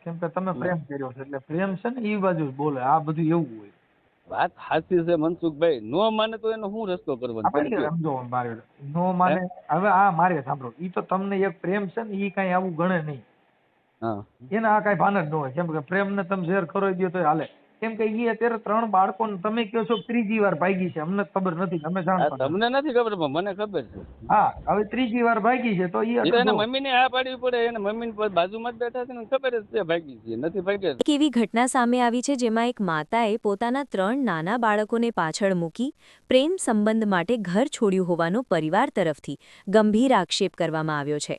કેમ કે તમે પ્રેમ કર્યો છે એટલે પ્રેમ છે ને એ બાજુ જ બોલે, આ બધું એવું હોય. વાત સાચી છે મનસુખભાઈ, નો માને તો એનો શું રસ્તો કરવાનો? આપણે સમજો મારે નો માને, હવે આ મારે સાંભળો, ઈ તો તમને એક પ્રેમ છે ને ઈ કઈ આવું ગણે નહીં. હા એને આ કઈ ભાન જ ન હોય, કેમ કે પ્રેમ ને તમે શેર કરો દો તો હાલે. કેમ કે ઈ અત્યારે 3 બાળકો તમે કહો છો ત્રીજી વાર ભાગી છે, અમને ખબર નથી, અમે જાણતા નથી. તમને નથી ખબર પણ મને ખબર છે. હા, હવે ત્રીજી વાર ભાગી છે તો ઈ એ તો એના મમ્મીને આ પાડવી પડે, એને મમ્મી બાજુમાં જ બેઠા છે ને ખબર જ છે ભાગી છે, નથી ભાગી. એક એવી ઘટના સામે આવી છે જેમાં એક માતાએ પોતાના 3 નાના બાળકોને પાછળ મૂકી પ્રેમ સંબંધ માટે ઘર છોડ્યું હોવાનો પરિવાર તરફથી ગંભીર આક્ષેપ કરવામાં આવ્યો છે.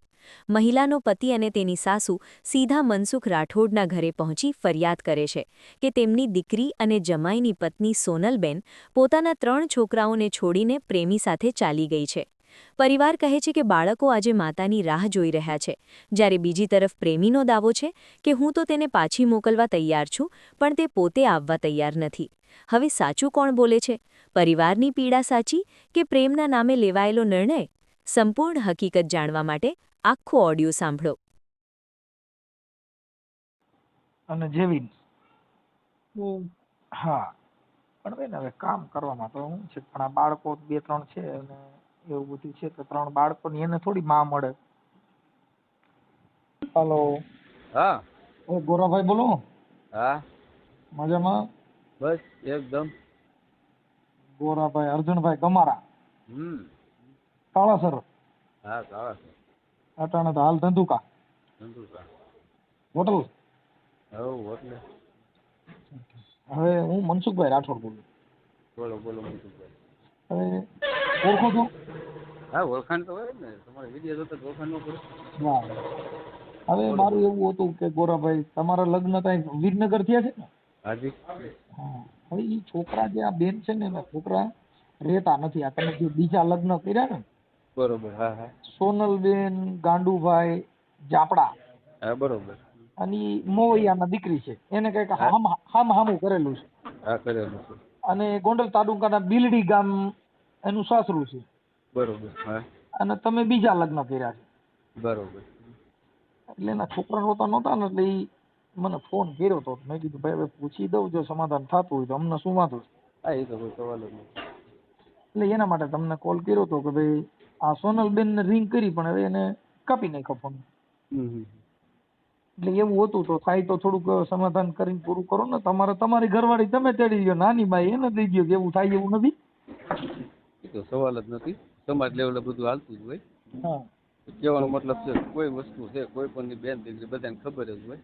મહિલાનો પતિ અને તેની સાસુ સીધા મનસુખ રાઠોડના ઘરે પહોંચી ફરિયાદ કરે છે કે તેમની દીકરી અને જમાઈની પત્ની સોનલબેન પોતાના 3 છોકરાઓને છોડીને પ્રેમી સાથે ચાલી ગઈ છે. પરિવાર કહે છે કે બાળકો આજે માતાની રાહ જોઈ રહ્યા છે, જ્યારે બીજી તરફ પ્રેમીનો દાવો છે કે હું તો તેને પાછી મોકલવા તૈયાર છું, પણ તે પોતે આવવા તૈયાર નથી. હવે સાચું કોણ બોલે છે? પરિવારની પીડા સાચી કે પ્રેમના નામે લેવાયેલો નિર્ણય? સંપૂર્ણ હકીકત જાણવા માટે આખો ઓડિયો સાંભળો. અને જેવી હા, પણ હવે કામ કરવામાં તો શું છે, પણ આ બાળકો 2-3 છે અને એવું બધું છે તો 3 બાળકોની એને થોડી માં મળે. હાલો. હા ગોરાભાઈ બોલો. હા મજામાં? બસ એકદમ. ગોરાભાઈ અર્જુનભાઈ કમારા, હમ કાળાસર. હા સારા છે. અટાણે તો હાલ ધંધુકા હોટલ. એટલે હવે હું મનસુખભાઈ રાઠોડ બોલું. બોલો બોલો મનસુખભાઈ. હવે ઓળખો છો? હા ઓળખાણ તો હોય ને, તમારે વિડીયો જોતા ઓળખાણ ન પડે. હા, હવે મારું એવું હતું કે ગોરાભાઈ તમારા લગ્ન ત્યાં વિરનગર થયા છે ને? હાજી. હા, હવે ઈ છોકરા જે આ બેન છે ને એના છોકરા રહેતા નથી. આ તમે જે બીજા લગ્ન કર્યા ને, બરોબર. હા હા સોનલબેન ગાંડુભાઈ જાપડા, હા બરોબર. અને ઈ મોવૈયાના દીકરી છે, એને કઈક હામું કરેલું છે. હા કરેલું છે. અને ગોંડલ તાલુકાના બિલડી ગામ એનું સાસરું છે. બરોબર. હા અને તમે બીજા લગ્ન કર્યા છે. બરોબર. એટલે એના છોકરા રોતા નહોતા ને, એટલે ઈ મને ફોન કર્યો હતો. મેં કીધું ભાઈ હવે પૂછી દઉં, જો સમાધાન થતું હોય તો અમને શું વાંધો છે. હા એ તો કોઈ સવાલ જ નથી. એટલે એના માટે તમને કોલ કર્યો હતો કે ભાઈ આ સોનલબેન ને રિંગ કરી, પણ હવે એને કાપી નાખ્યો ફોન. એટલે એવું હતું તો થાય તો થોડુંક સમાધાન કરીને પૂરું કરો ને. તમારી ઘરવાળી તમે તેડી દો, નાની બાઈ એને દઈ દો, એવું થાય એવું નથી. એ તો સવાલ જ નથી. સમાજ લેવલે બધું હાલતું જ હોય. હા, કહેવાનો મતલબ છે કોઈ વસ્તુ છે, કોઈ પણ બેન દીકરી બધાને ખબર જ હોય.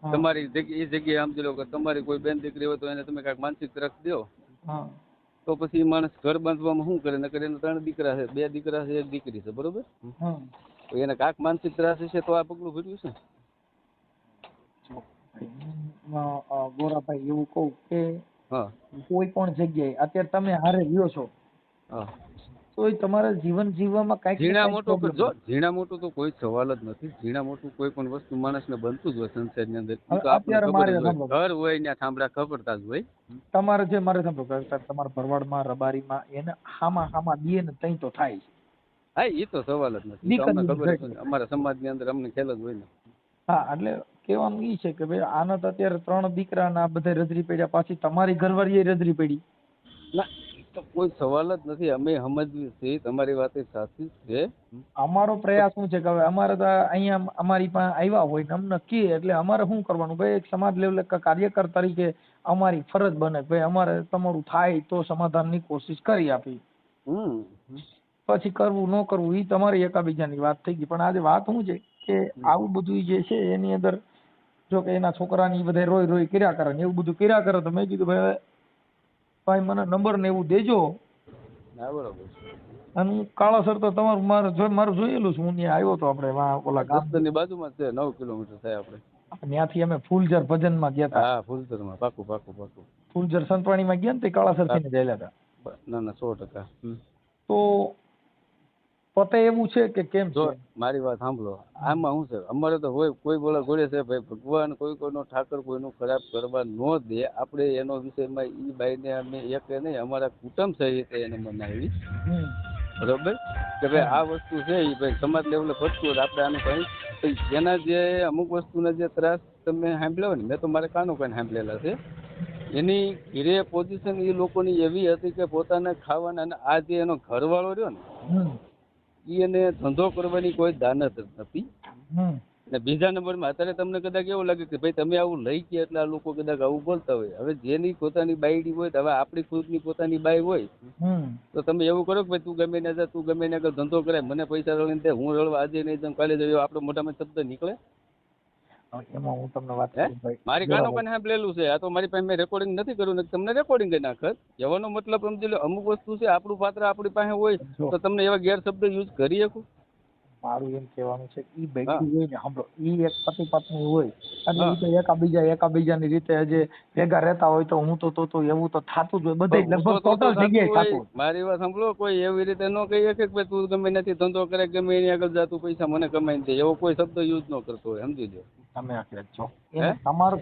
તમારી એ જગ્યાએ સમજી લો કે તમારી કોઈ બેન દીકરી હોય તો એને તમે કાંઈક માનસિક ત્રાસ દો, તો પછી માણસ ઘર બાંધવામાં શું કરે? નકર એને 3 દીકરા છે, 2 દીકરા છે, 1 દીકરી છે, બરોબર. તો એને કાંઈક માનસિક ત્રાસ હશે તો આ પગલું ભર્યું છે. ગોરાભાઈ એવું કહું કે હા કોઈ પણ જગ્યાએ અત્યારે તમે હારે રહ્યો છો હા તો તમારા જીવન જીવવામાં ઝીણા મોટું કાંઈક જો ઝીણા મોટું તો કોઈ સવાલ જ નથી. ઝીણા મોટું કોઈ પણ વસ્તુ માણસને બનતું જ હોય સંસારની અંદર. એ તો આપણે અત્યારે ખબર મારે જ હોય, સાંભળો, ઘર હોય ત્યાં થાંભલા ખબરતા જ હોય. તમારે જે મારે સાંભળો તમારા ભરવાડમાં રબારીમાં એને હામાં દે ને તઈ તો થાય છે. હા એ તો સવાલ જ નથી. એ તો અમને ખબર જ હોય ને, અમારા સમાજની અંદર અમને ખ્યાલ જ હોય ને. હા, એટલે કહેવાનું ઈ છે કે ભાઈ આના તો અત્યારે 3 દીકરા ના બધા રજરી પડ્યા, પાછી તમારી ઘરવાળી રજરી પડી. ના તો કોઈ સવાલ જ નથી. અમે સમજવી છે, તમારી વાત એ સાચી છે. અમારો પ્રયાસ શું છે કે હવે અમારે તો અહીંયા અમારી પાસે આવ્યા હોય ને અમને કહે એટલે અમારે શું કરવાનું? ભાઈ એક સમાજ લેવલે કાર્યકર તરીકે અમારી ફરજ બને ભાઈ અમારે તમારું થાય તો સમાધાનની કોશિશ કરી આપી. પછી કરવું ન કરવું એ તમારી એકાબીજાની વાત થઈ ગઈ. પણ આજે વાત શું છે કે આવું બધું જે છે એની અંદર જો કે એના છોકરાની બધા રોય કર્યા કરે ને એવું બધું કર્યા કરે તો મેં કીધું ભાઈ મને નંબર ને એવું દેજો. હા બરોબર. અને હું કાળાસર તો તમારું મારું જોયેલું છે. હું ત્યાં આવ્યો હતો આપણે ઓલા ગામ દસ્તરની બાજુમાં છે, 9 કિલોમીટર થાય આપણે. ત્યાંથી અમે ફૂલઝર ભજનમાં ગયા હતા. હા ફૂલઝરમાં પાકું. ફૂલઝર સંતવાણીમાં ગયા ને તે કાળાસર થઈને ગયેલા હતા. ના 100%. તો પતે એવું છે કે કેમ જો છે? મારી વાત સાંભળો, આમાં શું છે અમારે તો હોય કોઈ બોલા ઘોડે છે ભાઈ ભગવાન કોઈનો ઠાકર કોઈનું ખરાબ કરવા ન દે. આપણે એનો વિષયમાં એ બાઈને અમે એક નહીં અમારા કુટુંબ સહિત એને મનાવી. બરોબર કે ભાઈ આ વસ્તુ છે એ ભાઈ સમાજ લેવલે ભટકું હોય આપણે આનું કંઈ એના જે અમુક વસ્તુના જે ત્રાસ તમે સાંભળ્યો ને મેં તો મારે કાનો કઈ સાંભળેલા છે. એની ઘીરે પોઝિશન એ લોકોની એવી હતી કે પોતાના ખાવાના અને આ જે એનો ઘરવાળો રહ્યો ને એ એને ધંધો કરવાની કોઈ દાનત જ નથી. ને બીજા નંબરમાં અત્યારે તમને કદાચ એવું લાગે કે ભાઈ તમે આવું લઈ ગયા એટલે આ લોકો કદાચ આવું બોલતા હોય. હવે જેની પોતાની બાયડી હોય હવે આપણી ખુદની પોતાની બાઈ હોય તો તમે એવું કરો કે ભાઈ તું ગમે ને જા, તું ગમે ને આગળ ધંધો કરાય, મને પૈસા રળીને દે, હું રળવા આજે નહીં જાઉં કાલે જાઉં, આપણો મોઢામાં શબ્દ નીકળે? એમાં હું તમને વાત કરું ભાઈ, મારી કાનો કને સાંભળેલું છે. આ તો મારી પાસે મેં રેકોર્ડિંગ નથી કર્યું ને તમને રેકોર્ડિંગ કરી નાખત. કહેવાનો મતલબ સમજી લો અમુક વસ્તુ છે આપણું પાત્ર આપણી પાસે હોય તો તમને એવા ગેરશબ્દ યુઝ કરી શકું. મારું એમ કહેવાનું છે કે ઈ બેઠી હોય ને સાંભળો, ઈ એક પતિ પત્ની હોય એટલે ઈ તો એકાબીજાની રીતે જે ભેગા રહેતા હોય તો હું તો એવું તો થતું જ હોય બધે લગભગ ટોટલ જગ્યાએ થતું હોય. મારી વાત સાંભળો, કોઈ એવી રીતે ન કહી શકે કે તું ગમે નથી ધંધો કરે ગમે એની આગળ જા, તું પૈસા મને કમાઈને દે, એવો કોઈ શબ્દ યુઝ ન કરતો હોય, સમજી લો. તમે છો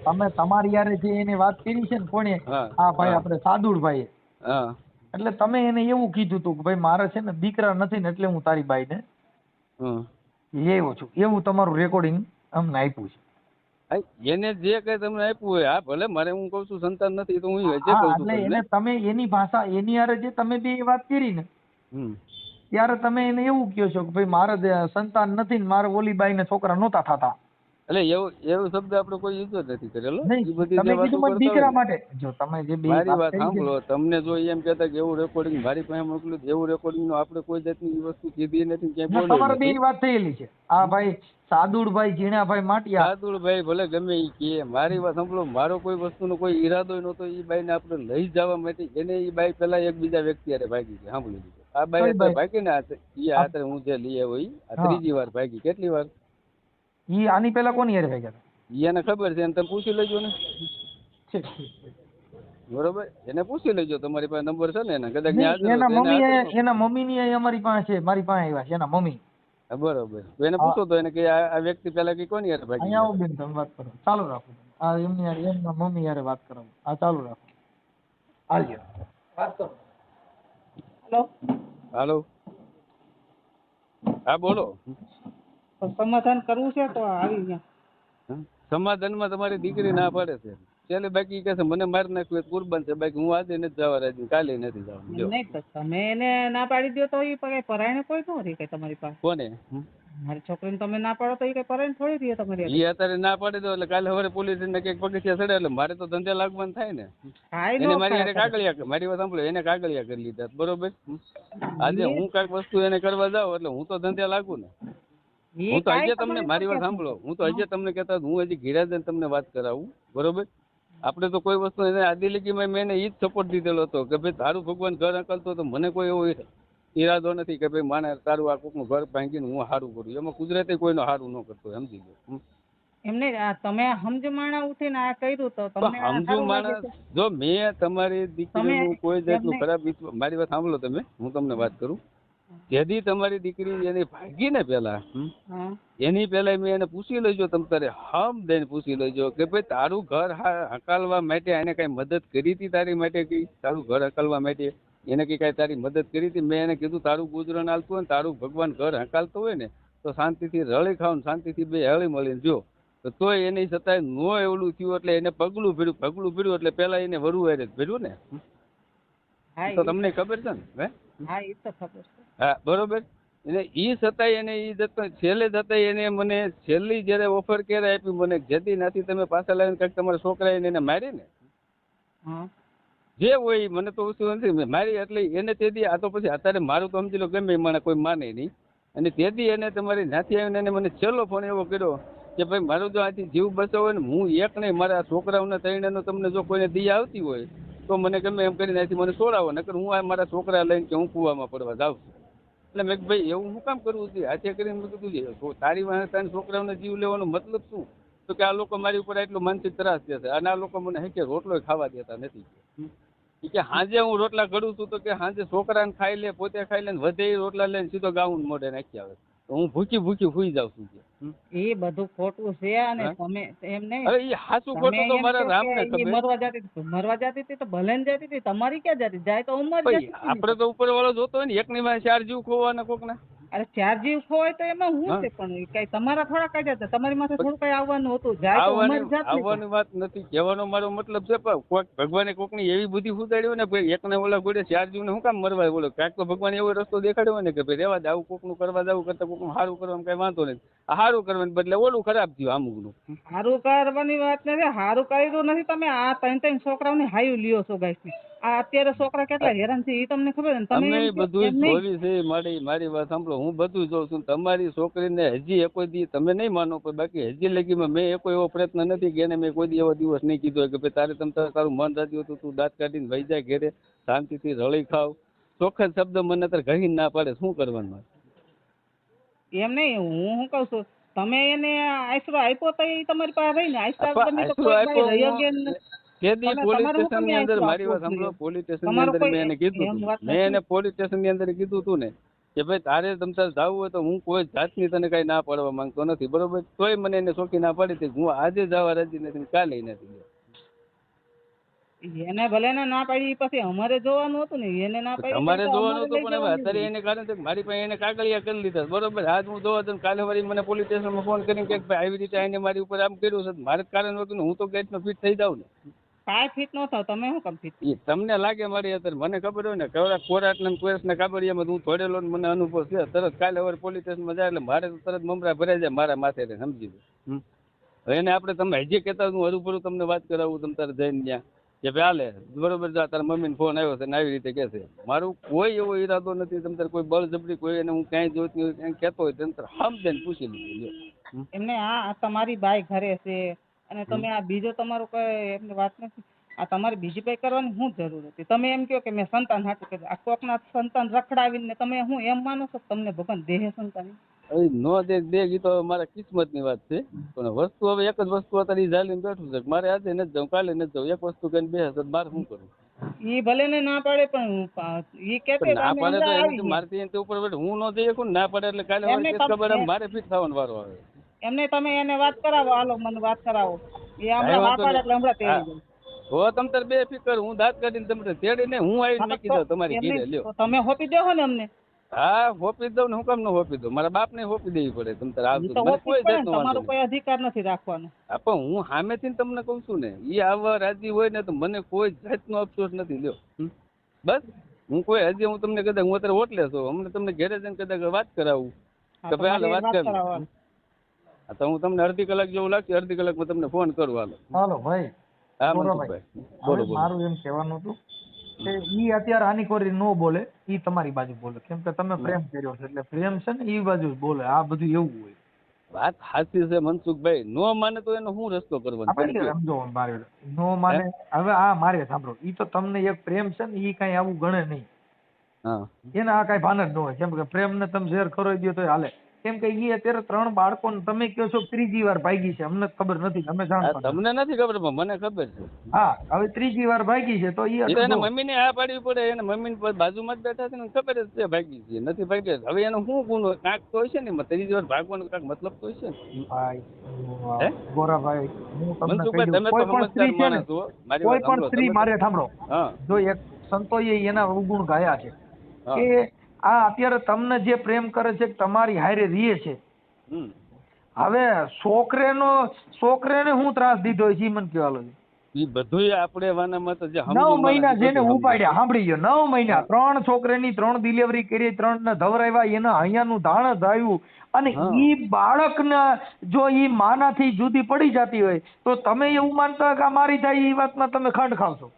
તમે તમારી યારે જે એને વાત કરી છે ને કોણે, હા ભાઈ આપણે સાદુળભાઈ, એટલે તમે એને એવું કીધું હતું કે ભાઈ મારે છે ને દીકરા નથી ને એટલે હું તારી બાઈ ને લેવો છું, એવું તમારું રેકોર્ડિંગ અમને આપ્યું છે. એને જે કઈ તમને આપ્યું હોય, હા ભલે મારે હું કઉ છું સંતાન નથી તો હું જે કહું છું એટલે તમે એની ભાષા એની યારે જે તમે બે વાત કરી ને ત્યારે તમે એને એવું કહો છો કે ભાઈ મારે સંતાન નથી ને મારે ઓલી બાઈ ને છોકરા નહોતા થતા. એટલે એવો શબ્દ આપણે કોઈ યુઝ જ નથી કરેલો. દીકરા માટે જો તમે જે મારી વાત સાંભળો, તમને જો એમ કહેતા કે એવું રેકોર્ડિંગ મારી પાસે મોકલ્યું, એવું રેકોર્ડિંગ નો આપણે કોઈ જાતની વસ્તુ કીધી નથી, ક્યાંય બોલ્યું તમારે બેની વાત થયેલી છે. આ ભાઈ સાદુળભાઈ ઝીણાભાઈ માટિયા, સાદુળભાઈ ભલે ગમે એ કે, મારી વાત સાંભળો, મારો કોઈ વસ્તુનો કોઈ ઈરાદો નહોતો એ બાઈ ને આપણે લઈ જવા માટે. એને એ બાઈ પેલા એક બીજા વ્યક્તિ હારે ભાગી ગઈ, સાંભળી લીધું. આ બાઈ ભાગી ને એ હાથે હું જે લઈ આવ્યો આ ત્રીજી વાર ભાગી. કેટલી વાર? ઈ આની પેલા કોની હારે ભાગ્યા હતા એને ખબર છે, એને તમે પૂછી લેજો ને. બરોબર, એને પૂછી લેજો, તમારી પાસે નંબર છે ને એના, કદાચ એના મમ્મી ની અમારી પાસે છે, મારી પાસે આવ્યા છે એના મમ્મી. બરોબર, તો એને પૂછો તો એને કે આ વ્યક્તિ પેલા કે કોની યાર ભાઈ અહીંયા આવો બેન, તમે વાત કરો, ચાલુ રાખો. આ એમની યાર એમના મમ્મી યારે વાત કરો, આ ચાલુ રાખો, હાલજો વાત કરો. હેલો હાલો, હા બોલો. સમાધાન કરવું છે તો આવી ગયા. સમાધાનમાં તમારી દીકરી ના પાડે છે, ચાલે બાકી કહે છે મને મારી નાખ્યું કુરબાન છે, બાકી હું આજે નથી જવા રાજી, કાલે નથી જવાનું. નહીં તો તમે એને ના પાડી દો તો એ કઈ પરાયણે કોઈ ન રહે કઈ તમારી પાસે. કોને? મારી છોકરીને તમે ના પાડો તો એ કઈ પરાયણ થોડી રહે તમારી. એ અત્યારે ના પાડી દો એટલે કાલે સવારે પોલીસ ને કઈક પગથિયા ચડે એટલે મારે તો ધંધે લાગવાનું થાય ને. એને મારી કાગળિયા, મારી વાત સાંભળો, એને કાગળિયા કરી લીધા. બરોબર, આજે હું કઈક વસ્તુ એને કરવા જાઉં એટલે હું તો ધંધે લાગુ ને. હું તો હજી તમને મારી વાત સાંભળો, હું તો હજી તમને કહેતા હું હજી ઘીરાજન તમને વાત કરાવું. બરોબર, આપણે તો કોઈ વસ્તુ એને આદિલીગીમાં મેં એને એ જ સપોર્ટ દીધેલો હતો કે ભાઈ તારું ભગવાન ઘર અકલતો તો મને કોઈ એવો ઈરાદો નથી કે ભાઈ માને તારું આ કોકનું ઘર ભાંગીને હું સારું કરું. એમાં કુદરતે કોઈનો સારું ન કરતો, સમજી ગયો. એમને તમે સમજમાણા ઉઠીને આ કર્યું તો તમને સમજુ માણસ, જો મેં તમારી દીકરીનું કોઈ જાતનું ખરાબ, મારી વાત સાંભળો તમે, હું તમને વાત કરું. જેથી તમારી દીકરી એની ભાગી ને પેલા એની પેલા મેં એને પૂછી લેજો, તમે તારે હમ દઈને પૂછી લેજો કે ભાઈ તારું ઘર હકાલવા માટે એને કઈ મદદ કરી હતી તારી માટે? કઈ તારું ઘર હકાલવા માટે એને કઈ તારી મદદ કરી હતી? મેં એને કીધું તારું ગુજરાન હાલતું હોય ને તારું ભગવાન ઘર હકાલતો હોય ને તો શાંતિથી રળી ખાવ ને શાંતિથી બે હળી મળીને જો, તો તોય એની છતાંય નો એવડું થયું એટલે એને પગલું ભીડ્યું એટલે પેલા એને વરુ હારે ભીડ્યું ને. તો તમને ખબર છે ને? હા એ તો ખબર છે. હા બરોબર, એને ઈ છતાંય એને ઈ છેલ્લે છતાંય એને મને છેલ્લી જયારે ઓફર ક્યારે આપી મને, જેથી નાથી તમે પાછા લાવીને કંઈક તમારા છોકરા એને મારી ને જે હોય મને તો ઓછું નથી મારી, એટલે એને તેથી આ તો પછી અત્યારે મારું તો સમજી લો ગમે મને કોઈ માને નહીં. અને તેથી એને તમારી નાથી આવીને એને મને છેલ્લો ફોન એવો કર્યો કે ભાઈ મારું જો આથી જીવ બચાવો હોય ને, હું એક નહીં મારા છોકરાઓને ત્રણેયનો તમને જો કોઈને દી આવતી હોય તો મને ગમે એમ કરીને અહીંથી મને છોડાવો, નકર હું આ મારા છોકરા લઈને કે હું કૂવામાં પડવા જાઉં છું. એટલે મેં ભાઈ એવું હું કામ કરવું છે? હાથે કરીને મેં કીધું તારી વાંહે તારી છોકરાઓને જીવ લેવાનો મતલબ શું? તો કે આ લોકો મારી ઉપર એટલો માનસિક ત્રાસ દે છે અને આ લોકો મને હે કે રોટલો ખાવા દેતા નથી. કે સાંજે હું રોટલા ઘડું છું તો કે સાંજે છોકરાને ખાઈ લે, પોતે ખાઈ લે, વધે રોટલા લઈને સીધો ગાઉન મોઢે નાખી આવે. હું ભૂખી ભૂખી સુઈ જાઉં છું કે. એ બધું ખોટું છે અને હા? તમે એમ નહીં હવે એ હાચું તમે ખોટું તો એમ મારા કહો રામને કે ઈ ખબર. મરવા જતી હતી તો ભલે ને જતી હતી, તમારી ક્યાં જતી? જાય તો ઉંમર ભાઈ જતી હતી આપણે ને. તો ઉપર વાળો જોતો હોય ને, એકની માં 4 જીવ ખોવાના કોકના. અરે 4 જીવ ખોવાય તો એમાં હા. શું છે? પણ ઈ કઈ તમારા થોડા કાઢ્યા હતા? તમારી માથે થોડું કઈ આવવાનું હતું? જાય તો ઉંમર જાત ને. આવવાની વાત નથી, કહેવાનો મારો મતલબ છે પણ કોઈક ભગવાને કોકની એવી બુદ્ધિ ફૂટાડી હોય ને ભાઈ, એકને ઓલા ગોળે 4 જીવને શું કામ મરવા બોલો? કાંઈક તો ભગવાન એવો રસ્તો દેખાડ્યો હોય ને કે ભાઈ રહેવા દે, આવું કોકનું કરવા જવું કરતા કોકનું સારું કરવામાં કઈ વાંધો નથી. આ સારું કરવાને બદલે ઓલું ખરાબ થયું અમુકનું. હારું કરવાની વાત નથી, હારું કર્યું નથી. તમે આ 3 છોકરાઓની હાયું લ્યો છો ગાઈસ. આ અત્યારે છોકરા કેટલા હેરાન છે એ તમને ખબર છે ને? તમે અમે એમ કહો બધું એમ નહીં. જોવી છે. મારી વાત સાંભળો, હું બધું જોઉં છું. તમારી છોકરીને હજી કોઈ દી તમે નહીં માનો, પણ બાકી હજી લગીમાં મેં કોઈ એવો પ્રયત્ન નથી કે એને મેં કોઈ દી એવો દિવસ નહીં કીધો કે ભાઈ તારે તારું મન રાખ્યું હતું, તું દાંત કાઢીને વહી જાય ઘેરે, શાંતિથી રળી ખાવ. ચોખ્ખા શબ્દ મને અત્યારે ઘણી ના પાડે, શું કરવાનું મારે? એમ નહીં, હું શું કઉ છું, તમે એને આશરો આપ્યો તો એ તમારી પાસે રહીને આશરો તમે તો કોઈ આપ્યો ભાઈ રહ્યો કે ન- કેદી તમે પોલીસ તમારું સ્ટેશન ની શું અંદર, તમે મારી વાત આપ્યું સાંભળો, જોઈએ? પોલીસ સ્ટેશન ની તમારું અંદર કોઈ મેં એને કીધું એમ હતું, વાત મેં નથી. એને પોલીસ સ્ટેશન ની અંદર કીધું હતું ને કે ભાઈ તારે તમ તારે જવું હોય તો હું કોઈ જાતની તને કઈ ના પાડવા માંગતો નથી, બરોબર? તોય મને એને ચોખ્ખી ના પાડી હતી. હું આજે જવા રાજી નથી, કાલે નથી. એને ભલે ને ના પાડી, પછી અમારે જોવાનું હતું ને. એને ના પાડી તમારે તો જોવાનું અમારે હતું લઈ પણ હવે જવાનું અત્યારે એને કારણે છે કે મારી પાસે એને કાગળિયા કરી લીધા, બરોબર? આજ હું જોવા દઉં, કાલે વળી મને પોલીસ સ્ટેશનમાં ફોન કરીને કે ભાઈ આવી રીતે એને મારી ઉપર આમ કર્યું છે, મારે જ કારણ હતું ને, હું તો ગેટમાં ફિટ થઈ જાઉં ને. કાંઈ ફિટ ન થાવ, તમે શું કામ ફિટ? એ તમને લાગે મારી અત્યારે, મને ખબર હોય ને કેવડા કોરાટના કોરસના કાબડિયામાં હું થોડેલો મને અનુભવ છે. તરત કાલે હવે પોલીસ સ્ટેશનમાં જાય એટલે મારે તો તરત મમરા ભરાઈ જાય મારા માથે, સમજી લો. હવે એને આપણે તમે હજી કહેતા હું હરું તમને વાત કરાવું, તમે તારે જઈને ત્યાં કે ભાઈ હાલે બરોબર, જા તારા મમ્મીને ફોન આવ્યો છે ને આવી રીતે કહે છે. મારું કોઈ એવો ઈરાદો નથી, તમે તારે કોઈ બળજબરી કોઈ એને હું ક્યાંય જોઈતી હોય ક્યાંય કહેતો હોય તમે સમજે પૂછી લીધું. એમને આ તમારી બાઈ ઘરે છે અને તમે આ બીજો તમારું કઈ એમને વાત નથી. આ તમારે બીજી કઈ કરવાની શું જરૂર હતી? તમે એમ કહો કે મેં સંતાન હાટું કર્યું. આ કોકના સંતાન રખડાવીને તમે હું એમ માનો છો તમને ભગવાન દેહે સંતાન? નો દે ઈ તો મારા કિસ્મત ની વાત છે, પણ વસ્તુ હવે એક જ વસ્તુ અત્યારે ઈ ઝાલીને બેઠું છે. મારે આજે નથી જાઉં, કાલે નથી જાઉં, એક વસ્તુ કઈ બે હશે, મારે શું કરું? ઈ ભલે ને ના પાડે પણ ઈ કેતે ના પાડે તો એની મારતી એની ઉપર બેઠું હું ન જઈ શકું. ના પાડે એટલે કાલે એમને કેસ ખબર એમ મારે ફીટ થવાનો વારો આવે. એમને તમે એને વાત કરાવો, હાલો મને વાત કરાવો. એ હમણાં કાંઈ ના વાંધો પાડે નહીં. એટલે હમણાં તેડી જાય. હો તમ તાર બે ફિકર, હું દાંત કાઢીને તમને તેડીને હું આવીને હા, મૂકી તો દઉં તમારી એમને ઘીરે લ્યો. તો તમે હોપી દેહો ને અમને. હા હોપી દઉં ને, હું કામ ન હોપી દઉં? મારા બાપ ને હોપી દેવી પડે. તમ તાર ઈ તો આવતું મને હોપી કોઈ જ પડે ને, જાતનો વાંધો તમારો નહીં. કોઈ અધિકાર નથી રાખવાનો. હા પણ હું સામેથી તમને કહું છું ને, ઈ આવવા રાજી હોય ને તો મને કોઈ જાતનો અફસોસ નથી લ્યો. બસ હું કોઈ હજી હું તમને કદાચ હું અત્યારે હોટલે છું, હમણાં તમને ઘરે જઈને કદાચ વાત કરાવું હા, કે તો ભાઈ હાલો મારી વાત વાત કર. કરાવો, હાલો. હા તો હું તમને અડધી કલાક જેવું લાગશે, અડધી કલાકમાં તમને ફોન કરું. હાલો. હાલો ભાઈ. હા ગૌરવભાઈ, મનસુખભાઈ બોલો હવે બોલો. મારું એમ કહેવાનું હતું કે ઈ અત્યારે આની કોરી નો બોલે, ઈ તમારી બાજુ બોલે, કેમ કે તમે પ્રેમ કર્યો છે એટલે પ્રેમ છે ને ઈ બાજુ જ બોલે. આ બધું એવું હોય. વાત સાચી છે મનસુખભાઈ, નો માને તો એનો શું રસ્તો કરવાનો? આપણે સમજો મારે નો માને. હવે આ મારે સાંભળો, ઈ તો તમને એક પ્રેમ છે ને ઈ કઈ આવું ગણે નહીં. હા એના આ કઈ ભાન જ ન હોય, કેમ કે પ્રેમ ને તમે ઝેર ખરોઈ દો તો હાલે. કેમ કે ઈ અત્યારે 3 બાળકો ને તમે કહો છો ત્રીજી વાર ભાગી છે, અમને ખબર નથી, અમે હા, જાણતા નથી. તમને નથી ખબર પણ મને ખબર છે. હા હવે ત્રીજી વાર ભાગી છે તો ઈ એ તો અત્યારે એના જો. મમ્મીને આ પાડવી પડે, એના મમ્મી બાજુમાં જ બેઠા છે ને ખબર જ છે ભાગી છે નથી ભાગી. હવે એનો શું ગુનો કાંક તો હોય છે ને, ત્રીજી વાર ભાગવાનો કાંક મતલબ તો હોય છે ને. ભાઈ હે? ગોરાભાઈ, હું તમને મનસુખભાઈ કહી દઉં, તમે તો કોઈ પણ સમજદાર સ્ત્રી છે ને, માણસ છો, મારી કોઈ વાત પણ સાંભળો. સ્ત્રી તમે મારે સાંભળો, હા જો એક સંતોએ એના અવગુણ ગાયા છે હા. કે આ અત્યારે તમને જે પ્રેમ કરે છે તમારી હારે રીએ છે. હમ હવે છોકરેને હું ત્રાસ દીધો છે ઈ મને કહેવાલો છે. એ બધું આપણે વાનામાં તો જે 9 મહિના જેને સમજુ ઉપાડ્યા, સાંભળી ગયો, 9 મહિના 3 છોકરાની 3 ડિલિવરી કરી, 3 ને ધવરાવ્યા, એના અહીંયાનું દાણ ધાયું, અને હા. ઈ બાળકના જો ઈ માનાથી જુદી પડી જતી હોય તો તમે એવું માનતા હોય કે આ મારી થાય, ઈ વાતમાં તમે ખંડ ખાવશો.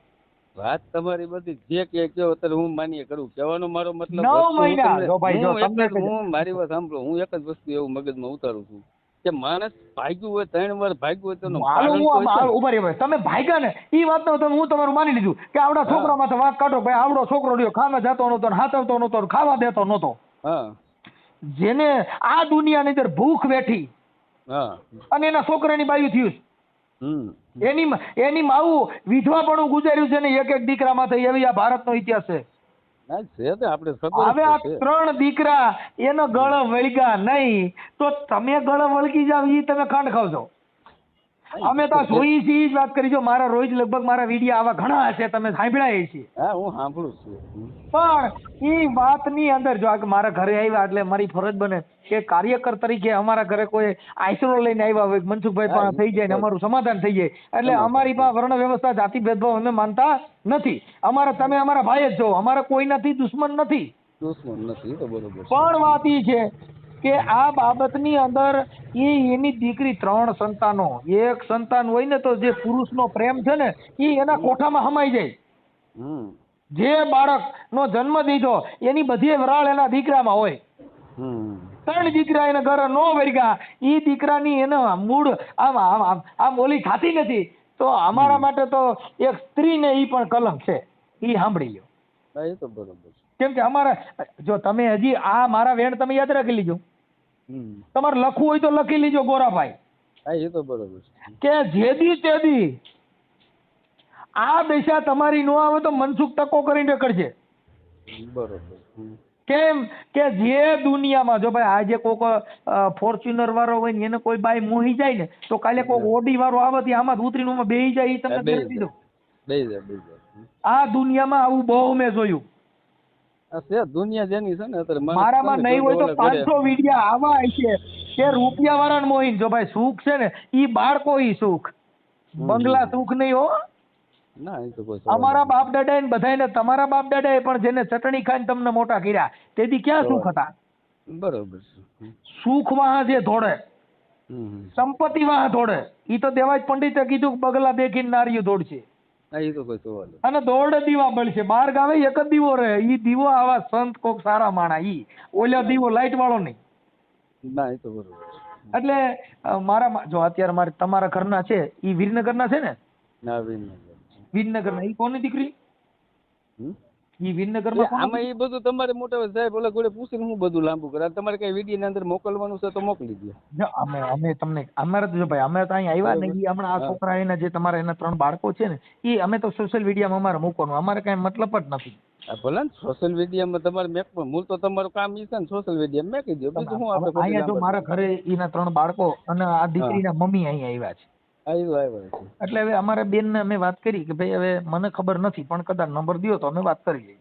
વાત તમારી બધી જે કે કહો અત્યારે હું માન્ય કરું. કહેવાનો મારો મતલબ 9 વસ્તુ હું મહિના તમને- જો ભાઈ, જો હું એક તમને જ- હું મારી વાત સાંભળો, હું એક જ વસ્તુ એવું મગજમાં ઉતારું છું કે માણસ ભાગ્યું હોય 3 વાર ભાગ્યું હોય તો એનું હાલો કારણ હું તો હોય છે ને. ઉભા રહ્યો, તમે ભાગ્યા ને ઈ વાતનો તમે હું તમારું માની લીધું કે આવડા હા. છોકરા માથે વાંક કાઢો. ભાઈ આવડો છોકરો રહ્યો, ખાવા જતો નતો, હાથવતો નતો, ખાવા દેતો નતો, હા જેને આ દુનિયાની અંદર ભૂખ વેઠી હા અને એના છોકરાની બાયું થયું છે. એની માવું વિધવાપણું ગુજાર્યું છે ને એક દીકરા માથે, એવી આ ભારતનો ઇતિહાસ છે. હા છે તો આપણે ખબર હવે આ જ છે. 3 દીકરા એનો ગળ વળગ્યા નહીં તો તમે ગળ વળગી જાવ ઈ તમે ખાંડ ખાવ છો. અમે તો જોઈ છીએ જ વાત કરી. જો મારા રોજ લગભગ મારા વિડીયો આવા ઘણા હશે, તમે સાંભળ્યા છે. હા હું સાંભળું છું. પણ ઈ વાતની અંદર જો આ મારા ઘરે આવ્યા એટલે મારી ફરજ બને કે કાર્યકર તરીકે અમારા ઘરે કોઈ આશરો લઈને આવ્યા હોય, મનસુખભાઈ પાસે થઈ જાય ને અમારું સમાધાન થઈ જાય. એટલે અમારી પાસે વર્ણ વ્યવસ્થા, જાતિ ભેદભાવ અમે માનતા નથી. તમે અમારા ભાઈ જ છો, અમારા કોઈનાથી દુશ્મન નથી. દુશ્મન નથી તો બરોબર છે. પણ વાત ઈ છે કે આ બાબતની અંદર એની દીકરી 3 સંતાનો, એક સંતાન હોય ને તો જે પુરુષનો પ્રેમ છે ને એ એના કોઠામાં હમાઈ જાય. જે બાળકનો જન્મ દીધો એની બધી વરાળ એના દીકરામાં હોય. 3 દીકરા એને ઘરે નો વર્ગ્યા, એ દીકરાની એને મૂળ આમ ઓલી થતી નથી. તો અમારા માટે તો એક સ્ત્રીને ઈ પણ કલંક છે. ઈ સાંભળી લ્યો. હા એ તો બરોબર છે. કેમ કે અમારા જો તમે હજી આ મારા વેણ તમે યાદ રાખી લીજો. તમારે લખવું હોય તો લખી લીજો ગોરાભાઈ. હા એ તો બરોબર છે કે જેદી તેદી આ દશા તમારી નો આવે તો મનસુખ ટકો કરીને કરશે. બરોબર. કેમ કે જે દુનિયામાં જો ભાઈ આજે કોઈક ફોર્ચ્યુનર વાળો હોય ને એને કોઈ બાઈ મોહી જાય ને તો કાલે કોઈક ઓડી વાળો આવે તો આમાં ઉતરીને બેહી જાય. એ તમને ગેરંટી દઉં. આ દુનિયામાં આવું બહુ મેં જોયું. દુનિયા જેની છે ને અત્યારે મારામાં નહીં હોય તો 500 વિડિયા આવા છે કે રૂપિયા વાળાને મોહીને. જો ભાઈ સુખ છે ને ઈ બાળકો ઈ સુખ, બંગલા સુખ નહીં હો. ના એ તો કોઈ અમારા બાપ દાદા ને બધાને તમારા બાપ દાદા પણ જેને ચટણી ખાઈને તમને મોટા કર્યા તેથી ક્યાં સુખ હતા? બરોબર છે. સુખ વાહ જે ધોડે, સંપત્તિ વાહ ધોડે. ઈ તો દેવાજ પંડિતે કીધું બગલા દેખીને નારીઓ દોડશે. એ તો કોઈ સવાલ અને દોડ દીવા બળશે. 12 ગાવે એક જ દીવો રહે. ઈ દીવો આવા સંત કોક સારા માણા. ઈ ઓલો દીવો લાઈટ વાળો નહીં. ના એ તો બરોબર. એટલે મારા જો અત્યારે મારે તમારા ઘરના છે ઈ વીરનગરના છે ને? ના વીરનગરના. ઈ કોની દીકરી? ઈ વીરનગરમાં કોણ? આમાં એ બધું તમારે મોટા સાહેબ ઓલા જોડે પૂછીને હું બધું લાંબુ કરે. તમારે કઈ વિડીયો ની અંદર મોકલવાનું છે તો મોકલી દો. જો અમે તમને અમારે તો જો ભાઈ અમે તો અહીં આવ્યા ને ઈ હમણાં આ છોકરા એના જે તમારા એના 3 બાળકો છે ને ઈ અમે તો સોશિયલ મીડિયામાં અમારે મૂકવાનું. અમારે કઈ મતલબ જ નથી. ભલે ને સોશિયલ મીડિયામાં તમારે મેક મૂળ તો તમારું કામ ઈ છે ને સોશિયલ મીડિયા મેકી દો. બીજું હું આપણે અહીંયા જો મારા ઘરે એના 3 બાળકો અને આ દીકરીના મમ્મી અહીં આવ્યા છે. એટલે હવે અમારા બેન ને અમે વાત કરી કે ભાઈ હવે મને ખબર નથી પણ કદાચ નંબર દો તો અમે વાત કરી લઈએ.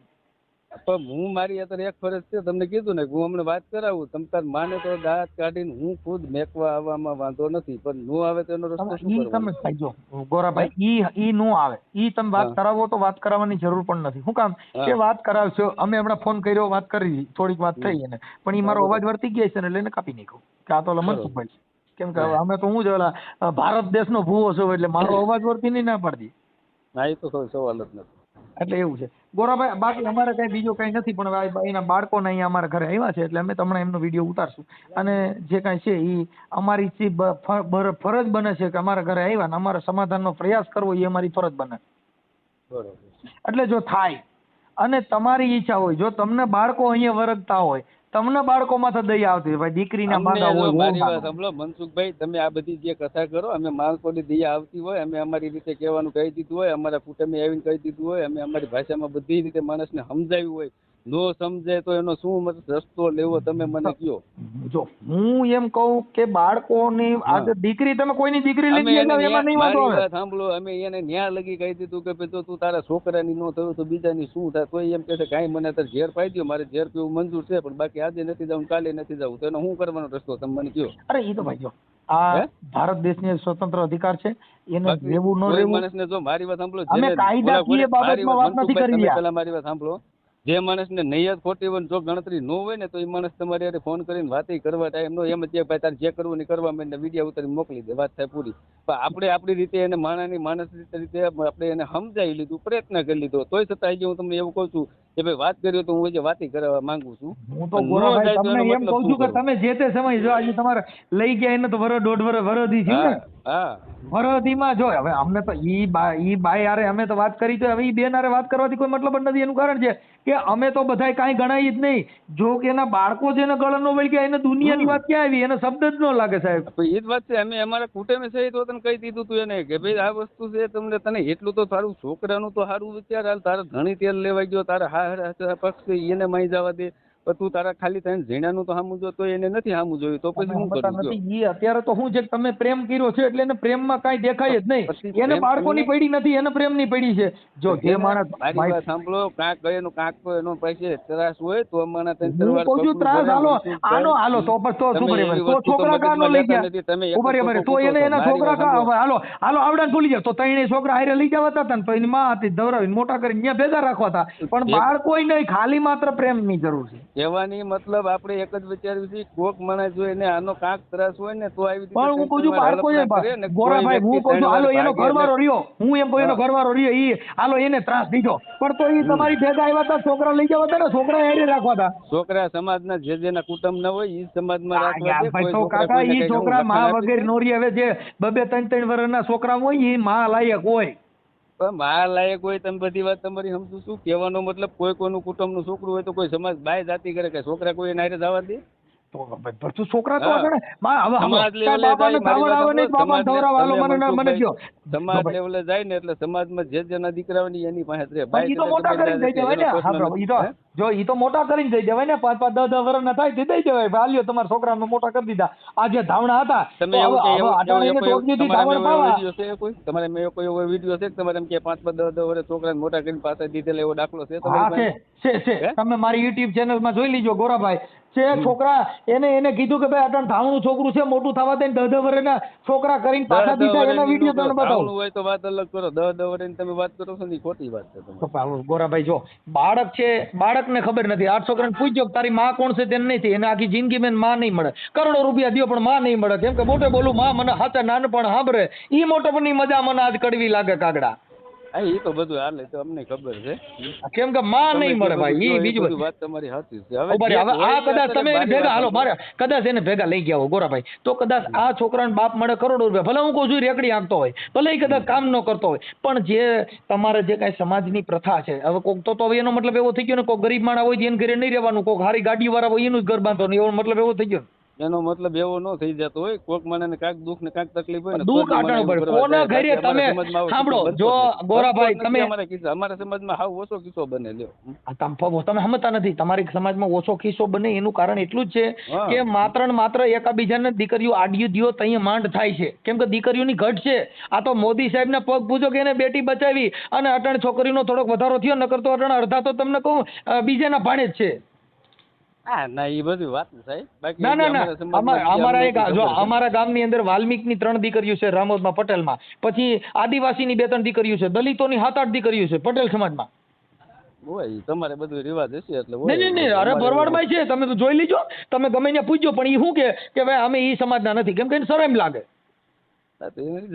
પણ હું મારી અત્યારે એક ફરજ છે તમને કીધું ને હું હમણાં વાત કરાવું તમ તાર માને તો દાંત કાઢીને હું ખુદ મેકવા આવવામાં વાંધો નથી પણ નો આવે તો એનો રસ્તો શું કરવાનો? તમે ભાઈ જો ગોરાભાઈ ઈ નો આવે ઈ તમે વાત કરાવો તો વાત કરાવવાની જરૂર પણ નથી. શું કામ કે વાત કરાવશો? અમે હમણાં ફોન કર્યો, વાત કરી, થોડીક વાત થઈ એને પણ ઈ મારો અવાજ વર્તી ગયા છે ને એટલે એને કાપી નાખ્યો કે આ તો મનસુખભાઈ. કેમ કે અમે તો હું જ ઓલા ભારત દેશનો ભૂવો છું એટલે મારો અવાજ વર્તી નહીં ના પાડતી. ના એ તો કોઈ સવાલ જ નથી. એટલે એવું છે ગોરાભાઈ. બાકી અમારે કઈ બીજું કઈ નથી પણ એના બાળકોને અહીંયા અમારા ઘરે આવ્યા છે એટલે અમે તમને એમનો વિડીયો ઉતારશું. અને જે કાંઈ છે એ અમારી ફરજ બને છે કે અમારા ઘરે આવ્યા ને અમારે સમાધાનનો પ્રયાસ કરવો એ અમારી ફરજ બને. બરોબર. એટલે જો થાય અને તમારી ઈચ્છા હોય, જો તમને બાળકો અહીંયા વરગતા હોય, તમને બાળકો માથે દયા આવતી ભાઈ દીકરીના માંગા હોય. મારી વાત સાંભળો મનસુખભાઈ, તમે આ બધી જે કથા કરો અમે માણસોની દયા આવતી હોય અમે અમારી રીતે કહેવાનું કહી દીધું હોય, અમારા કુટુંબે આવીને કહી દીધું હોય, અમે અમારી ભાષામાં બધી રીતે માણસને સમજાવ્યું હોય. નો સમજે તો એનો શું રસ્તો લેવો તમે મને કહો. જો હું એમ કહું કે બાળકોની આજે દીકરી તમે કોઈની દીકરી લીધી એમાં નહીં વાંધો આવે. સાંભળો અમે એને ન્યા લગી કહી દીધું કે ભાઈ તું તારા છોકરાની નો થયું તો બીજાની શું થાય? તો એમ કહે છે કાંઈ મને તારે ઝેર પાઈ દો, મારે ઝેર પીવું મંજૂર છે પણ બાકી આજે નથી જવું કાલે નથી જવું. તો એનો શું કરવાનો રસ્તો તમે મને કહો. અરે એ તો ભાઈ જો આ ભારત દેશની સ્વતંત્ર અધિકાર છે એને રહેવું ન રહેવું. માણસને જો મારી વાત સાંભળો અમે કાયદાકીય બાબતમાં વાત નથી કરી રહ્યા. પેલા મારી વાત સાંભળો. જે માણસને નૈયત ખોટી હોય જો ગણતરી ન હોય ને તો એ માણસ તમારે યારે ફોન કરીને વાતે કરવા ટાઈમ નો એમ જ ભાઈ તારે જે કરવું ને કરવા માંડે વિડીયો ઉતારી મોકલી દે, વાત થાય પૂરી. પણ આપણે આપણી રીતે એને માણસ રીતે આપણે એને સમજાવી લીધું, પ્રયત્ન કરી લીધો, તોય છતાં આજે હું તમને એવું કહું છું કે ભાઈ વાત કરી તો હું જે વાતી કરવા માંગુ છું. હું તો ગોરાભાઈ તમને એમ કહું છું કે તમે જે તે સમય જો આજે તમારે લઈ ગયા એને તો વરસ 1.5 વર્ષ વરદી છે ને હા વરદીમાં જો હવે અમને તો ઈ બાય હારે અમે તો વાત કરી તો હવે ઈ બેન હારે વાત કરવાથી કોઈ મતલબ જ નથી. એનું કારણ છે કે અમે તો બધાય કાંઈ ગણાય જ નહીં. જો કે એના બાળકો જેને ગળણ નો વળી ગયા એને દુનિયાની વાત ક્યાં આવી, એને શબ્દ જ ન લાગે સાહેબ. એ જ વાત છે. અમે અમારા કુટુંબે છે તો તને કહી દીધું તું એને કે ભાઈ આ વસ્તુ છે તમને તને એટલું તો તારું છોકરાનું તો સારું વિચાર હાલ. તારા ઘણી તેલ લેવાઈ ગયો, તારા હા પક્ષ એને માઈ જવા દે, પણ તું તારા ખાલી તને ઝીણાનું તો સામું જો તો એને નથી સામું જોયું તો પછી શું કરવું કયો? ઈ અત્યારે તો શું છે કે તમે પ્રેમ કર્યો છે એટલે એને પ્રેમમાં કાંઈ દેખાય જ નહીં. એને બાળકોની પડી નથી, એને પ્રેમની પડી છે. જો જે માણસ મારી વાત સાંભળો, કાંક એનો કાંક તો એનો પાસે ત્રાસ હોય તો અમારા હું કહું છું ત્રાસ હાલો તો બસ તો શું બરાબર તો છોકરા કા નો લઈ ગયા બરાબર તો એને એના છોકરા કા હાલો આવડાને ભૂલી જાવ તો ત્રણેય છોકરા હારે લઈ જવાતા હતા ને તો એની માં હતી દવરાવીને મોટા કરીને ત્યાં ભેગા રાખવા હતા. પણ બાળકોય નહીં, ખાલી માત્ર પ્રેમની જરૂર છે. કહેવાની મતલબ આપણે એક જ વિચાર્યું છે કોક માણસ જો એને આનો કાંક ત્રાસ હોય ને તો આવી પણ હું કહું છું બાળકો ગોરાભાઈ હું કહું છું હાલો એનો ઘરવાળો રહ્યો, હું એમ કહું એનો ઘરવાળો રહ્યો ઈ હાલો એને ત્રાસ દીધો પણ તો ઈ તમારી ભેગા આવ્યા હતા છોકરા લઈ જવા હતા ને છોકરા હારે રાખવા હતા. છોકરા સમાજના જેના કુટુંબ ના હોય ઈ સમાજમાં રાખવા ભાઈ તો કાકા ઈ છોકરા માં વગેરે નોરી હવે જે 2-3 વર્ષના છોકરા હોય ઈ માં લાયક હોય. માં લાયક હોય તમે બધી વાત તમારી સમજુ શું કહેવાનો મતલબ કોઈ કોઈનું કુટુંબ નું છોકરું હોય તો કોઈ સમાજ બાય જાતિ કરે કે છોકરા કોઈ નારે જવા દે તો છોકરા તો આગળ સમાજ લેવલે જાય ને એટલે સમાજમાં જે જેના દીકરાઓની એની પાસે રહે. ઈ તો મોટા કરીને દઈ દેવાય ને. જો ઈ તો મોટા કરીને દઈ દેવાય ને 5-10 વર્ષના થાય તે દઈ દેવાય. હાલ્યો તમારા છોકરાને મોટા કરી દીધા. આ જે ધાવણા હતા તમારે મેં કોઈ એવો વિડીયો છે તમારે એમ કે 5-10 વર્ષ છોકરાને મોટા કરીને પાસે દીધેલા એવો દાખલો છે? તમે મારી યુટ્યુબ ચેનલમાં જોઈ લીજો ગોરાભાઈ છે છોકરા એને કીધું કે ભાઈ અટણ ધાવણું છોકરું છે મોટું થવા દે 10 વર્ષના છોકરા કરીને પાછા દીધા એના વિડીયો તમને બતાવું હોય તો વાત અલગ કરો. 10 વર્ષની તમે વાત કરો છો ને ખોટી વાત છે. ગોરાભાઈ જો બાળક છે, બાળકને ખબર નથી. આ છોકરાને પૂછજો તારી માં કોણ છે તેને નહીં એને આખી જિંદગી માં માં નહીં મળે. કરોડો રૂપિયા દો પણ માં નહીં મળે. કેમ કે મોટે બોલું માં મને હાચા નાનપણ સાંભળે ઈ મોટેપણની મજા મને આજ કડવી લાગે કાગડા. એ તો બધું હાલે તો અમને ખબર છે. કેમ કે માં નહીં મળે ભાઈ ઈ બીજું વાત તમારી સાચી છે. હવે આ કદાચ તમે ભેગા હાલો મારે કદાચ એને ભેગા લઈ ગયા હો ગોરાભાઈ તો કદાચ આ છોકરાને બાપ મળે કરોડો રૂપિયા ભલે હું કહું છું રેકડી આંકતો હોય ભલે એ કદાચ કામ ન કરતો હોય પણ જે તમારે જે કઈ સમાજની પ્રથા છે હવે કોક તો હવે એનો મતલબ એવો થઈ ગયો ને કોક ગરીબ માણસ હોય એને ઘરે નહીં રહેવાનું, કોક હારી ગાડી વાળા હોય એનું જ ઘર બાંધવાનું એવો મતલબ એવો થઈ ગયો. એનો મતલબ એવો ન થઈ જતો હોય કોક મને કાંક દુઃખ ને કાંક તકલીફ હોય ને દુઃખ આટલું પડે કોના ઘરે તમે સાંભળો જો ગોરાભાઈ તમે અમારા સમાજમાં હાવ ઓછો કિસ્સો બને લ્યો. તમે સમજતા નથી. તમારી સમાજમાં ઓછો કિસ્સો બને એનું કારણ એટલું જ છે કે માત્ર ને માત્ર એકાબીજાને દીકરીઓ આડ્યું દિયો ત્યાં માંડ થાય છે. કેમ કે દીકરીઓની ઘટ છે. આ તો મોદી સાહેબ ને પગ પૂજો કે એને બેટી બચાવી અને અટણ છોકરીનો થોડોક વધારો થયો નકર તો અટણ અડધા તો તમને કહું બીજાના ભાણે જ છે. ના એ બધી વાત સાહેબ બાકી અમારા ગામની અંદર વાલ્મીકની 3 દીકરીઓ છે રામોદમાં પટેલમાં, પછી આદિવાસીની 2-3 દીકરીઓ છે, દલિતોની 7-8 દીકરીઓ છે પટેલ સમાજમાં. તમારે બધું રિવાજ હશે એટલે નહીં અરે ભરવાડભાઈ છે તમે તો જોઈ લીજો. તમે ગમે ત્યાં પૂછજો પણ એ શું કે ભાઈ અમે ઈ સમાજના નથી કેમ કે શરમ લાગે.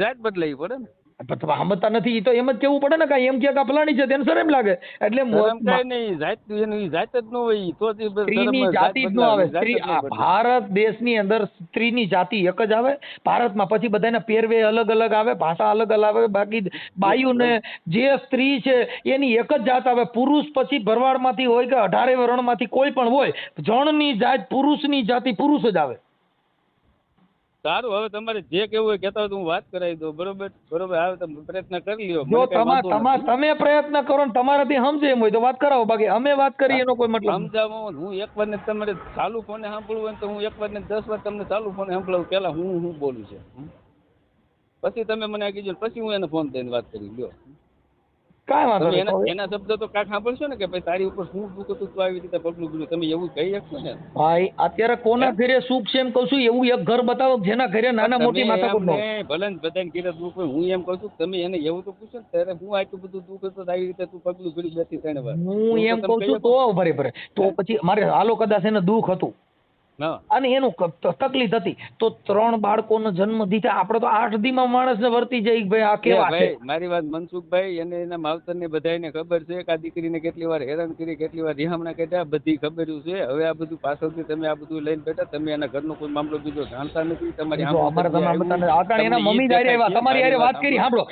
જાત બદલાવી પડે ને સમજતા નથી તો એમ જ કેવું પડે ને કઈ એમ કે ફલાણી છે તેને શરમ લાગે એટલે સ્ત્રીની જાતિ જ ન આવે. ભારત દેશની અંદર સ્ત્રીની જાતિ એક જ આવે ભારતમાં. પછી બધાના પહેરવે અલગ અલગ આવે, ભાષા અલગ અલગ આવે. બાકી બાયુને જે સ્ત્રી છે એની એક જ જાત આવે. પુરુષ પછી ભરવાડમાંથી હોય કે 18 વર્ણમાંથી કોઈ પણ હોય જણની જાત પુરુષની જાતિ પુરુષ જ આવે. સારું હવે તમારે જે કેવું હોય કહેતા હોય તો હું વાત કરાવી દઉં. બરોબર હવે તમે પ્રયત્ન કરી લ્યો. જો તમે પ્રયત્ન કરો ને તમારાથી સમજે એમ હોય તો વાત કરાવો. બાકી અમે વાત કરી એનો કોઈ મતલબ સમજાવો. હું એક વાર ને તમારે ચાલુ ફોને સાંભળવું હોય તો હું એક વાર ને 10 વાર તમને ચાલુ ફોને સાંભળાવું. પેલા હું બોલું છે પછી તમે મને આ કીધું પછી હું એને ફોન કરીને વાત કરી લ્યો. કાંઈ વાંધો એના શબ્દ તો કાંઈક સાંભળશો ને કે ભાઈ તારી ઉપર શું દુઃખ હતું તું આવી રીતે પગલું ભર્યું. તમે એવું કહી શકશો ને ભાઈ અત્યારે કોના ઘરે સુખ છે એમ કહું છું એવું એક ઘર બતાવો જેના ઘરે નાના મોટી માથાકૂટ ન હોય. ભલે ને બધાને ઘરે દુઃખ હોય હું એમ કહું છું તમે એને એવું તો પૂછો ને ત્યારે હું આટલું બધું દુઃખ હતું આવી રીતે તું પગલું ભર્યું 2-3 વાર. હું એમ કહું છું તો ભરે તો પછી મારે હાલો કદાચ એને દુઃખ હતું હા અને એનું તકલીફ હતી તો 3 બાળકોનો જન્મ દીધા. આપણે તો 8 દીમાં માણસને વર્તી જાય કે ભાઈ આ એ કેવા છે. ભાઈ મારી વાત મનસુખભાઈ અને એના માવતરને બધાને ખબર છે કે આ દીકરીને કેટલી વાર હેરાન કરી, કેટલી વાર રિહામણા કર્યા, બધી ખબર છે. હવે આ બધું પાછળથી તમે આ બધું લઈને બેઠા, તમે એના ઘરનો કોઈ મામલો બીજો જાણતા નથી. તમારી જો અમારે તમે આમ એના મમ્મી દાયરે આવ્યા, તમારી હારે વાત કરી સાંભળો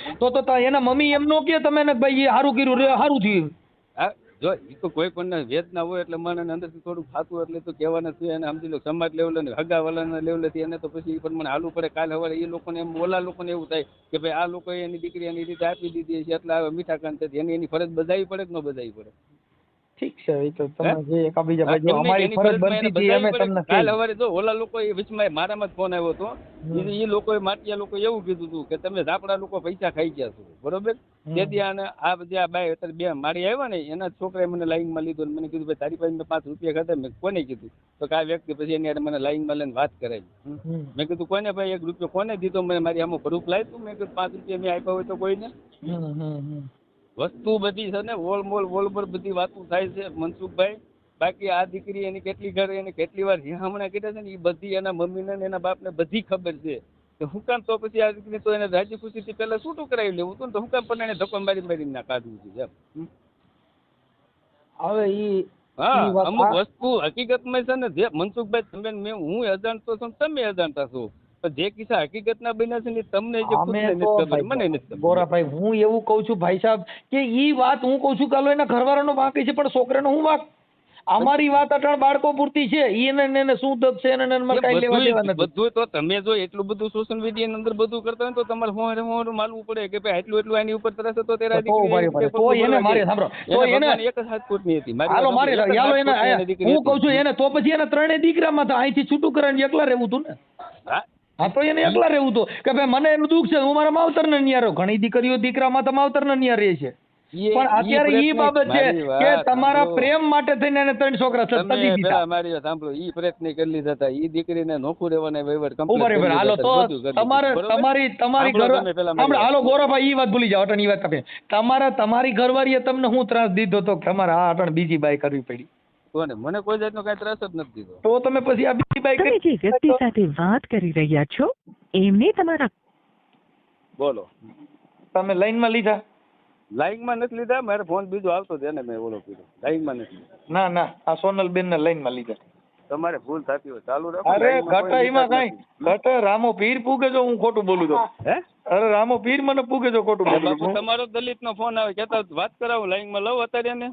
તો એના મમ્મી એમ નો કે તમે ને ભાઈ સારું કર્યું રે સારું થયું. હા જો એ તો કોઈ પણ વેદના હોય એટલે મને અંદરથી થોડું થતું એટલે તો કહેવાના છે. એને સમજી લો સમાજ લેવલે ને હગાવાલાના લેવલેથી એને તો પછી પણ મને હાલવું પડે. કાલે સવારે એ લોકોને એમ ઓલા લોકોને એવું થાય કે ભાઈ આ લોકોએ એની દીકરી એની રીતે આપી દીધી છે એટલે મીઠા કાન થતી એની ફરજ બજાવવી પડે કે ન બજાવવી પડે? ઠીક છે એ તો તમે જે એકબીજા ભાઈ જો અમારી ફરજ બનતી હતી અમે તમને કાલ સવારે જો ઓલા લોકો એ વચમાં મારામાં જ ફોન આવ્યો હતો. એ લોકોએ માટિયા લોકો એવું કીધું હતું કે તમે ઝાપડા લોકો પૈસા ખાઈ ગયા છો, બરોબર? તેથી આને આ બધી આ બાય અત્યારે બે મારી આવ્યા ને એના છોકરાએ મને લાઈનમાં લીધો મને કીધું ભાઈ તારી પાસે મેં 5 રૂપિયા ખાધા. મેં કોને કીધું તો કે આ વ્યક્તિ પછી એની મને લાઈનમાં લઈને વાત કરાવી. મેં કીધું કોને ભાઈ 1 રૂપિયો કોને દીધો? મને મારી આમાં પ્રૂફ લાવી તું. મેં કીધું 5 રૂપિયા મેં આપ્યા હોય તો કોઈને. વસ્તુ બધી છે ને વોલ બધી વાતો થાય છે મનસુખભાઈ. બાકી આ દીકરી એની કેટલી ઘર એને કેટલી વાર હમણાં કીધા છે ને એ બધી એના મમ્મીને ને એના બાપને બધી ખબર છે. તો હું કામ તો પછી આ દીકરી તો એને રાજી ખુશીથી પહેલા છૂટું કરાવી લેવું હતું ને, તો હું કામ પણ એને ધક્કો મારી ના કાઢવું છે એમ. હવે ઈ હા અમુક વસ્તુ હકીકતમાં છે ને જે મનસુખભાઈ તમે હું અજાણતો છું તમે અજાણતા છો, પણ જે કિસ્સા હકીકતના બન્યા છે ને તમને જે ખુદને નથી ખબર મને નથી ખબર. ગોરાભાઈ હું એવું કઉ છું ભાઈ સાહેબ કે ઈ વાત હું કઉ છું કાલો એના ઘરવાળાનો વાંક છે પણ છોકરાનો હું વાંક? અમારી વાત અટણ બાળકો પૂરતી છે. એને શું દબ છે એને કઈ લેવા દેવા નથી. બધું તો તમે જો એટલું બધું સોશિયલ મીડિયા અંદર બધું કરતા હોય તો તમારે હું માનવું પડે કે ભાઈ એટલું એની ઉપર તરસ હતો તેરા દીકરી તો એને મારે સાંભળો તો એને એક જ હાથ ફૂટની હતી હાલો મારે યાલો એને હું કઉ છું એને તો પછી એને 3 દીકરામાં તો અહીંથી છૂટું કરીને એકલા રહેવું હતું ને. હા તો એને એકલા રહેવું હતું કે ભાઈ મને એનું દુઃખ છે હું મારા માવતરને ન્યારો. ઘણી દીકરીઓ દીકરામાં તો માવતરને ન્યા રહે છે પણ અત્યારે ઈ બાબત છે કે તમારા પ્રેમ માટે થઈને એને 3 છોકરા સત્તા દીધા. મારી વાત સાંભળો ઈ પ્રયત્ન કરી લીધા હતા. ઈ દીકરીને નોખું રહેવાના વહીવટ કમ્પ્લીટ કરી હાલો તો તમારી ઘર હાલો ગોરાભાઈ ઈ વાત ભૂલી જાઓ અટણ ઈ વાત કપે તમારી ઘરવાળીએ તમને હું ત્રાસ દીધો તો તમારે આ અટણ બીજી બાઈ કરવી પડી? કોને? મને કોઈ જાતનો કઈ ત્રાસ જ નથી દીધો. તો તમે પછી આ બીજી બાઈ તમે જે વ્યક્તિ સાથે વાત કરી રહ્યા છો એમને તમારા બોલો તમે લાઈનમાં લીધા? લાઈનમાં નથી લીધા. મારે ફોન બીજો આવતો હતો એને મેં ઓલો કીધો. લાઈનમાં નથી લીધા. ના આ સોનલબેન ને લાઈનમાં લીધા. તમારે ભૂલ થતી હોય ચાલુ રાખો. અરે ઘટા એમાં કઈ ઘટા રામો પીર પૂગે જો હું ખોટું બોલું તો. હે અરે રામો પીર મને પૂગે જો ખોટું બોલું. બાપુ તમારો દલિત નો ફોન આવે કેતા વાત કરાવું લાઈનમાં લઉં અત્યારે એને.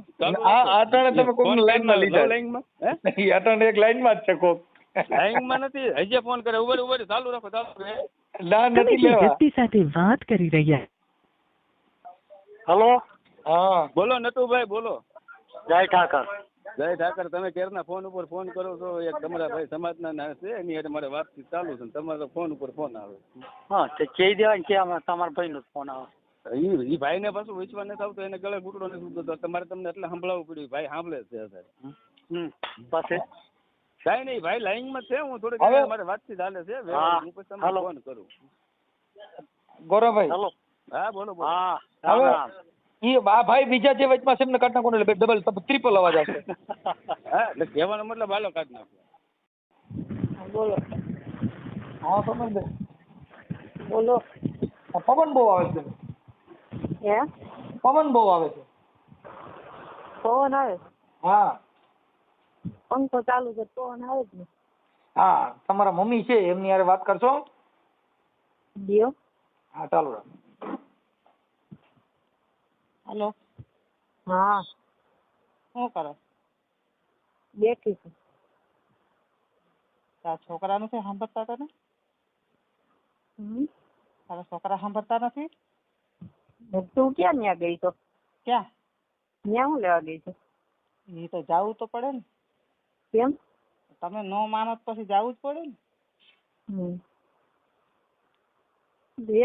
આ આટાણે તમે કોક લાઈનમાં લીધા? લાઈનમાં હે આટાણે એક લાઈનમાં જ છે કોક. લાઈનમાં નથી હજી ફોન કરે. ઉભર ચાલુ રાખો ચાલુ. ના તમે નથી જે લેવા. વ્યક્તિ સાથે વાત કરી રહ્યા હલો હા બોલો નટુભાઈ બોલો. જય ઠાકર. જય ઠાકર. તમે ક્યારના ફોન ઉપર ફોન કરો છો. એક તમારા ભાઈ સમાજના ના છે એની હારે મારે વાતચીત ચાલુ છે. તમારો ફોન ઉપર ફોન આવે. હા તો કહી દેવાય કે તમારા ભાઈનો ફોન આવે. ઈ ભાઈને પાછું વિશ્વાસ નથી આવતો. એને ગળે ઘૂંટડો નથી ઉતરતો. તમારે તમને એટલે સંભળાવવું પડ્યું. ભાઈ સાંભળે છે અત્યારે. પાસે કાંઈ નહીં ભાઈ લાઈનમાં છે. હું થોડીક મારે વાતચીત ચાલે છે. હું પછી તમને ફોન કરું. ગોરાભાઈ હેલો. હા બોલો બોલો. હા ઈ આ ભાઈ બીજા જે વચમાં છે એમને કાઢ નાખો એટલે ડબલ ટ્રિપલ અવાજ આવશે. હા એટલે કહેવાનો મતલબ હાલો કાઢ નાખો. બોલો. હા સમજ બોલો. પવન બહુ આવે છે. હે પવન બહુ આવે છે. પવન આવે? હા પંખો ચાલુ છે પવન આવે જ ને. હા તમારા મમ્મી છે એમની હારે વાત કરશો? દિયો. હા ચાલુ રાખ. હેલો હા શું કરો? બેઠી છું. તારા છોકરા નથી સાંભળતા તને? તારા છોકરા સાંભળતા નથી? તું ક્યાં ન્યા ગઈ તો? ક્યાં? ન્યા હું લેવા ગઈ છું? એ તો જાવું તો પડે ને. કેમ? તમે નો માનો પછી જાવું જ પડે ને.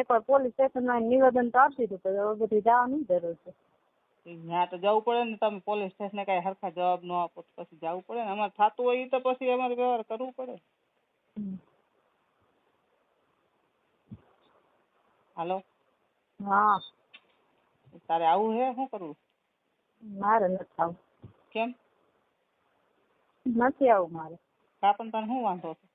એકવાર પોલીસ સ્ટેશનમાં નિવેદન તો આપી દીધું તો હવે બધી જવાની જરૂર છે. ત્યાં તો જવું પડે ને. તમે પોલીસ સ્ટેશને કઈ હરખા જવાબ ન આપો તો પછી જવું પડે ને. અમારે થતું હોય એ તો પછી અમારે વ્યવહાર કરવું પડે. હાલો. હા તારે આવું હે? શું કરવું? મારે નથી આવું. કેમ નથી આવું મારે? પણ તને શું વાંધો છે?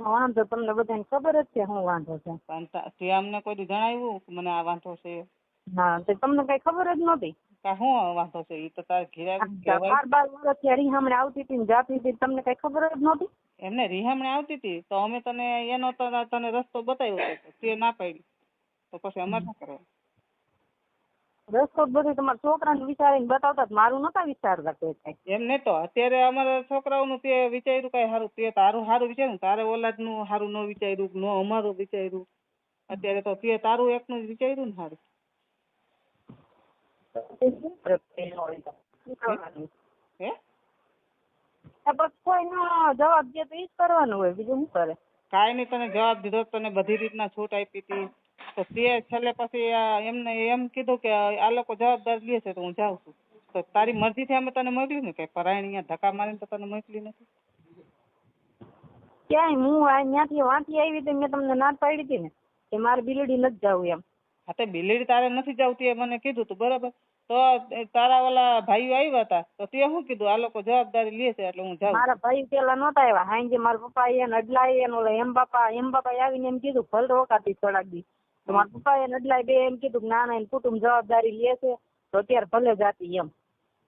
વાંધો તમને બધાને ખબર જ છે શું વાંધો છે. પણ તે અમને કોઈ દી જણાવ્યું કે મને આ વાંધો છે? હા તો તમને કઈ ખબર જ નહોતી. કા શું વાંધો છે? એ તો તારે ઘેર કહેવાય. 12 વર્ષ ત્યારે હમણાં આવતી હતી ને જાતી હતી, તમને કઈ ખબર જ નહોતી. એમને રીહામણે આવતી હતી તો અમે તને એનો તને રસ્તો બતાવ્યો હતો, તે ના પાડી, તો પછી અમારે શું કરવાનું? રસ્તો બધું તમારા છોકરાને વિચારીને બતાવતા, મારું નતા વિચારતા કોઈ કઈ. એમ નહીં તો અત્યારે અમારા છોકરાઓનું તે વિચાર્યું કઈ સારું, તે તારું સારું વિચાર્યું, તારે ઓલાદનું સારું ન વિચાર્યું, ન અમારું વિચાર્યું. અત્યારે તો તે તારું એકનું જ વિચાર્યું ને સારું. હે બસ કોઈ નો જવાબ દે તો ઈ જ કરવાનું હોય, બીજું શું કરે? કાંઈ નહીં, તને જવાબ દીધો, તને બધી રીતના છૂટ આપી હતી, તો તે છેલ્લે પછી એમને એમ કીધું કે આ લોકો જવાબદારી લે છે તો હું જાઉં છું. તો તારી મરજીથી અમે તને મોકલ્યું ને, કે પરાયણ અહીંયા ધક્કા મારીને તો તને મોકલી નથી. ક્યાંય હું ત્યાંથી વાંચી આવી હતી, મેં તમને ના પાડી હતી ને કે મારે બિલડી નથી જવું એમ. હા તે બિલેડી તારે નથી જવું એ મને કીધું તું, બરાબર. તો તારા ઓલા ભાઈઓ આવ્યા હતા તો તે શું કીધું, આ લોકો જવાબદારી લે છે એટલે હું જાઉં. મારા ભાઈ પેલા નહોતા આવ્યા, હાંજે મારા પપ્પા એને અડલાય એને ઓલા એમ બાપા આવીને એમ કીધું ભલ રોકાતી ચડાવી. તો મારા પપ્પા એને અડલાય બે એમ કીધું ના ના કુટુંબ જવાબદારી લે છે તો અત્યારે ભલે જાતી એમ.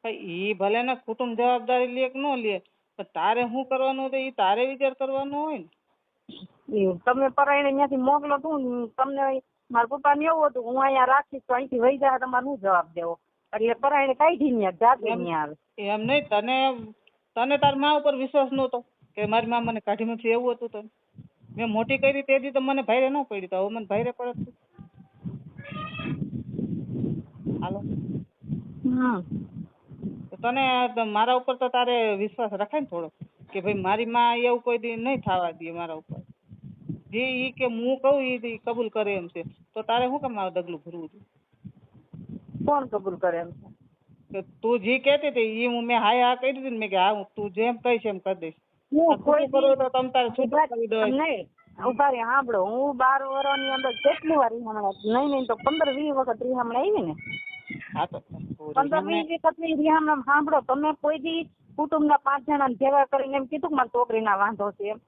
ઈ ભલે ને કુટુંબ જવાબદારી લે કે ન લે, પણ તારે શું કરવાનું હતું એ તારે વિચાર કરવાનો હોય ને. તમે પરાયણે ત્યાંથી મોકલો તું, તમને મારા પપ્પા ને એવું હતું હું અહીંયા રાખીશ તો અહીંથી વહી જાય, તમારે શું જવાબ દેવો? એટલે પરાયણે કાઢી ત્યાં જાતે ત્યાં આવે. એમ નહીં, તને તાર મા ઉપર વિશ્વાસ નહોતો કે મારી મા મને કાઢી નથી, એવું હતું? તો મેં મોટી કરી તેથી તો મને ભાઈરે ન પડી, તો હવે મને ભાઈરે પડે. હાલો તો તને મારા ઉપર તો તારે વિશ્વાસ રખાય ને થોડો, કે ભાઈ મારી માં એવું કોઈ દી નહીં થવા દે મારા ઉપર. જે ઈ કે હું કહું એ કબૂલ કરે એમ છે, તો તારે શું કામ ડગલું ભરવું છે? કોણ કબૂલ કરે એમ છે? તું જે કહેતી હતી એ મેં હા હા કહી દીધી ને, મેં કે હા તું જેમ કહીશ એમ કરી દઈશ. હું કોઈ કરો તો તમે તારે છૂટું કરી દો. નહીં ઉભા રે સાંભળો, હું 12 વર્ષની અંદર કેટલી વાર રીહામણા, નહીં તો 15-20 વખત રીહામણા આવી ને. હા તો 15-20 વખત રીહામણા સાંભળો, તમે કોઈ દી કુટુંબના 5 જણાને ભેગા કરીને એમ કીધું કે મારી છોકરીના વાંધો છે એમ?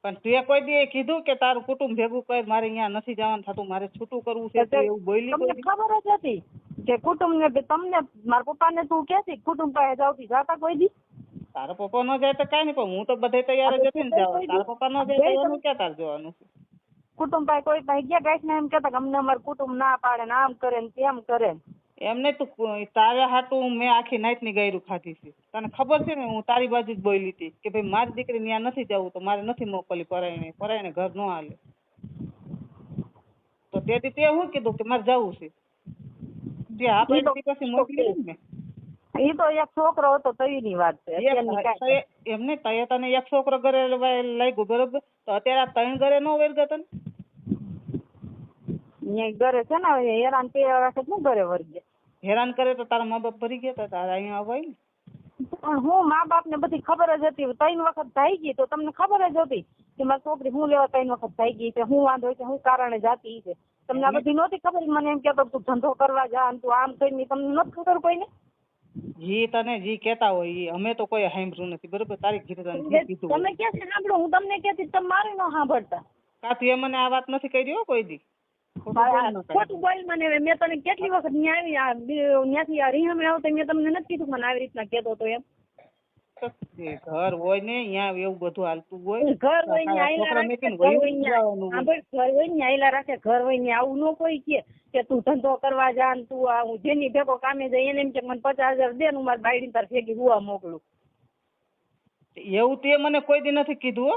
પણ તું કોઈ દી કીધું કે તારું કુટુંબ ભેગું કર, મારે અહીંયા નથી જવાનું થતું, મારે છૂટું કરવું છે, એવું બોલી? તમને ખબર જ હતી કે કુટુંબ ને તમને મારા પપ્પા ને તું કે કુટુંબ પાસે જાવતી જાતા કોઈ દી? તારા પપ્પા ન જાય તો કઈ નહીં, પણ હું તો બધે તૈયાર જ હતી ને જવા. તારા પપ્પા ન જાય તો એનું ક્યાં તાર જવાનું છે? કુટુંબ પાસે કોઈ પાસે ગયા ગાઈસ ને એમ કેતા કે અમને અમારું કુટુંબ ના પાડે ને આમ કરે ને તેમ કરે. એમ નહીં, તું તારા હાટું મેં આખી નાઈટ ની ગાયરું ખાધી છે, તને ખબર છે ને. હું તારી બાજુ જ બોલી હતી કે ભાઈ મારી દીકરી ત્યાં નથી જવું તો મારે નથી મોકલી પરાયણે ઘર ન હાલે. તો તેથી તે શું કીધું કે મારે જવું છે, તે આપણે પછી મોકલી ને. એ તો એક છોકરો હતો તઈની વાત છે. એમને તને એક છોકરો ઘરે લાગ્યો, બરોબર, તો અત્યારે આ 3 ઘરે નો વર્ગ તને ઘરે છે ને હેરાન કર્યા વખત શું ઘરે વર્ગે હેરાન કરે તો તારા મા બાપ ભરી ગયા તારે અહીંયા આવવાય ને. પણ હું મા બાપ ને બધી ખબર જ હતી, 3 વખત થઈ ગઈ તો તમને ખબર જ હતી કે મારી છોકરી હું લેવા 3 વખત થઈ ગઈ છે, હું વાંધો છે, હું કારણે જાતી છે. તમને આ બધી નહોતી ખબર? મને એમ કેતો તું ધંધો કરવા જા તું આમ કરી, તમને નથી ખબર કોઈને? જી તને જી કેતા હોય અમે તો કોઈ સાંભળ્યું નથી, બરોબર. તારી કીધું તમે ક્યાં છે સાંભળો, હું તમને કહેતી તમે મારે ન સાંભળતા. કાતું એ મને આ વાત નથી કરી કોઈ દી. ખોટું બોલ મને. મેં તને કેટલી વખત ત્યાંથી રીહામણે આવતા મેં તમને નથી કીધું મને આવી રીતના કેતો તો એમ? ઘર હોય ને અહીંયા એવું બધું હાલતું હોય. ઘર હોય ને આયલા રાખે, ઘર હોય ને આયલા રાખે, ઘર હોય ને આવું ન કોઈ કે તું ધંધો કરવા જા ને તું હું જેની ભેગો કામે જાય એને એમ કે મને 50,000 દે ને મારી બાયડી તાર ભેગી હુવા મોકલું. એવું તે મને કોઈ દી નથી કીધું હો.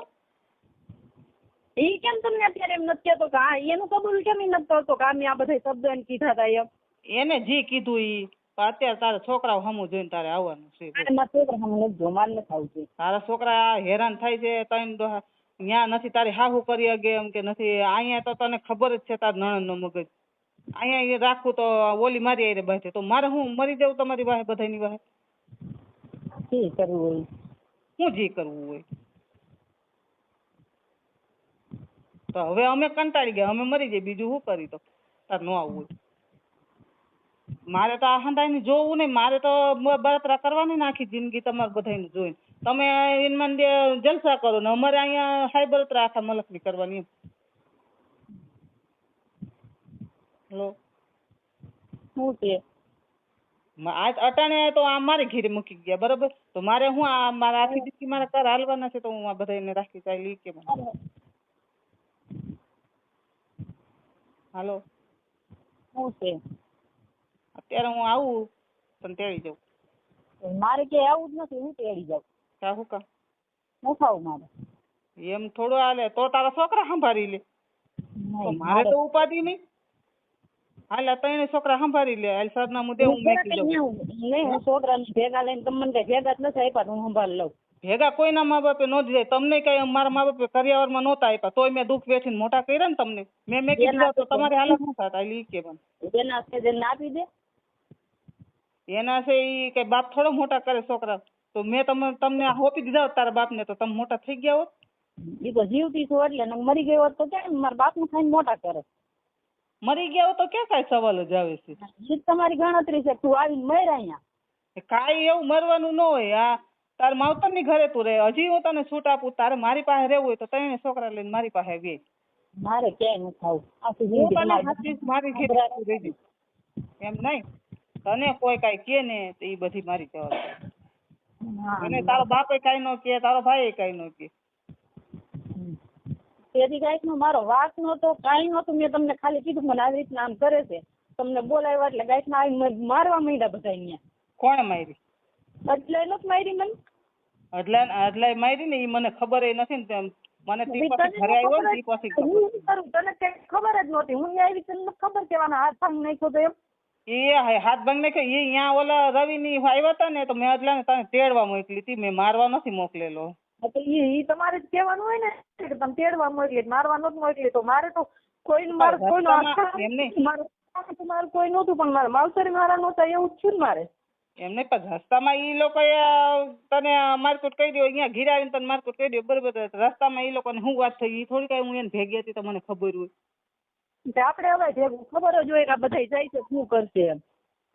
એ કેમ તમને અત્યારે એમ નથી કહેતો કે હા એનું કબૂલ કેમ નથી કરતો કે અમે આ બધા શબ્દો એને કીધા હતા એમ? એને જી કીધું ઈ અત્યારે તારા છોકરાઓ સામું જોઈને તારે આવવાનું છે. મારા છોકરા સામું નથી જો, મારે નથી આવતું. તારા છોકરા હેરાન થાય છે, ત્યાં નથી તારી હાહુ કરી અગે એમ કે નથી. અહીંયા તો તને ખબર જ છે તાર નણંદ નો મગજ. અહીંયા રાખવું તો ઓલી મારી આરે બાંધે તો મારે હું મરી જવું તમારી વાહે બધાની વાહે? જી કરવું હોય શું જી કરવું હોય? તો હવે અમે કંટાળી ગયા, અમે મરી જઈએ, બીજું શું કરી? તો તાર ન આવવું હોય. મારે તો આ હંધાઈને જોવું નહીં, મારે તો બળતરા કરવાની ને આખી જિંદગી તમારે બધાને જોઈને. તમે એનમાં જલસા કરો ને અમારે અહીંયા હાઈ બળતરા આખા મલકની કરવાની. હેલો, શું છે? આજ અટાણે તો આ મારે ઘીરે મૂકી ગયા બરોબર, તો મારે હું આ મારા આખી જિંદગી મારા ઘર હાલવાના છે, તો હું આ બધાને રાખી ચાલી કે મને. હાલો, શું છે? અત્યારે હું આવું પણ તેડી જાઉં. મારે ક્યાંય આવું જ નથી, હું તેડી જાઉં. કા હું કા હું ખાવું મારે? એમ થોડું હાલે, તો તારા છોકરા સંભાળી લે. તો મારે તો ઉપાધિ નહીં. હાલ ત્રણે છોકરા સંભાળી લે. હાલ સરનામું દે, હું મેકી જાઉં. નહીં, હું છોકરાને ભેગા લઈને તમને કઈ ભેગા જ નથી આપ્યા, હું સંભાળી લઉં. ભેગા કોઈના મા બાપે નો જ જાય. તમને કઈ મારા મા બાપે કરિયાવરમાં નહોતા આપ્યા, તોય મેં દુઃખ વેઠીને મોટા કર્યા ને તમને. મેં મેકી દીધા તો તમારી હાલત શું થાત? હાલ ઈ કે મને. એના છે જેને આપી દે. એના છે ઈ કઈ બાપ થોડો મોટા કરે છોકરા. તો મેં તમને હોપી દીધા હોત તારા બાપને, તો તમે મોટા થઈ ગયા હોત. ઈ તો જીવતી છું એટલે ને મરી ગયો હોત તો ક્યાં મારા બાપને ખાઈને મોટા કરે. મરી ગયા હોત તો ક્યાં કાંઈ સવાલ જ આવે છે? ઈ તમારી ગણતરી છે. તું આવીને મર અહીંયા. કાંઈ એવું મરવાનું ન હોય. આ તાર માવતરની ઘરે તું રહે. હજી હું તને છૂટ આપું, તારે મારી પાસે રહેવું હોય તો ત્રણે છોકરા લઈને મારી પાસે આવી. મારે ક્યાંય નથી ખાવું. આખી હું જિંદગી તને હાચવીશ, મારી ઘરે તું રહેજે. એમ નહીં, તને કોઈ કાંઈ કે ને તો એ બધી મારી જવાબદારી. અને તારો બાપે કાંઈ ન કે, તારો ભાઈ કાંઈ ન કે. તેથી કાંઈક નો મારો વાક નહોતો, કાંઈ નહોતું. મેં તમને ખાલી કીધું મને આવી રીતના આમ કરે છે. તમને બોલાવ્યા એટલે ગાઈક ના આવી મારવા માંડ્યા બધા અહીંયા. કોણે મારી? એટલે નથી મારી મને. અડલાય મારી ને એ મને ખબર નથી ને તેમ. મને તી પછી ઘરે આવ્યો ને તી પછી હું કરું તને કઈ ખબર જ નહોતી. હું આવી તને ખબર કેવાના હાથ ભાંગ નાખ્યો તો એમ. એ હાથ ભાંગ નાખ્યો. એ અહીંયા ઓલા રવિ ની આવ્યા હતા ને, તો મેં અડલા તને તેડવા મોકલી હતી. મેં મારવા નથી મોકલેલો. તો ઈ તમારે જ કહેવાનું હોય ને કે તમે તેડવા મોકલી, મારવા નહોતું મોકલી. તો મારે તો કોઈનું મારું કોઈ નહોતું, પણ મારે માવતરે મારા નહોતા એવું જ છું ને મારે. એમને પણ રસ્તામાં ઈ લોકો તને મારકુટ કરી દો, અહીંયા ઘીરે આવીને તને મારકુટ કરી દો બરોબર. રસ્તામાં ઈ લોકોને શું વાત થઈ, ઈ થોડી કઈ હું એને ભેગી હતી તો મને ખબર હોય. આપણે હવે ભેગું ખબર જ હોય કે આ બધા જાય છે શું કરશે એમ.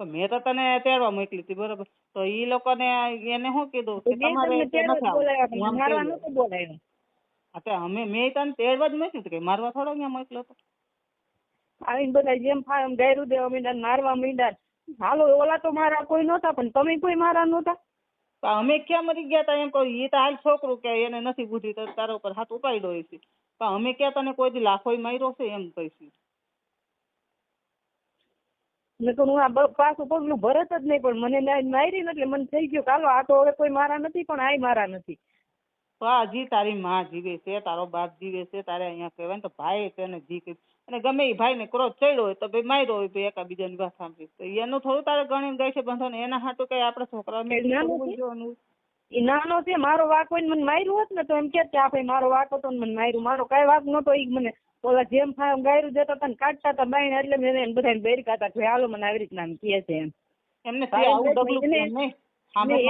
તો મેં તો તને તેડવા મોકલી હતી બરોબર. તો ઈ લોકોને એને શું કીધું કે તમારે મારવા નહોતું બોલાવ્યું. અમે મેં તને તેડવા જ મોકલ્યું કે મારવા થોડો અહીંયા મોકલ્યો હતો. આવીને બધા જેમ ફાય એમ ગાયરું દેવા માંડ્યા, મારવા માંડ્યા. હાલો ઓલા તો મારા કોઈ નહોતા, પણ તમે કોઈ મારા નહોતા. તો અમે ક્યાં મરી ગયા તા એમ કહું. એ તો હાલ છોકરું કે એને નથી બુદ્ધિ તો તારા ઉપર હાથ ઉપાડ્યો હોય છે. પણ અમે ક્યાં તને કોઈ દી લાખો માર્યો છે એમ કહીશું. મેં તો હું આ પાછું પગલું ભરત જ નહીં, પણ મને મારી ને એટલે મને થઈ ગયું હાલો આ તો હવે કોઈ મારા નથી, પણ આ મારા નથી. તો હજી તારી માં જીવે છે, તારો બાપ જીવે છે, તારે અહીંયા કહેવાય ને તો ભાઈ તેને જી કે. અને ગમે એ ભાઈ ને ક્રોધ ચડ્યો હોય તો ભાઈ માર્યો હોય, ભાઈ એકાબીજાની વાત સાંભળી. તો એનું થોડું તારે ગણી ગાય છે બંધો ને એના હાટું કઈ આપણે છોકરા એ નાનો છે. મારો વાક હોય ને મને માર્યું હોત ને તો એમ કે આ ભાઈ મારો વાક હતો ને મને માર્યું. મારો કઈ વાક નતો. એ મને ઓલા જેમ ફાય ગાયરું દેતા હતા ને કાઢતા હતા બાઈને, એટલે મેં એને બધાને બેરકા હતા કે હાલો મને આવી રીતના આમ કહે છે એમ. એમને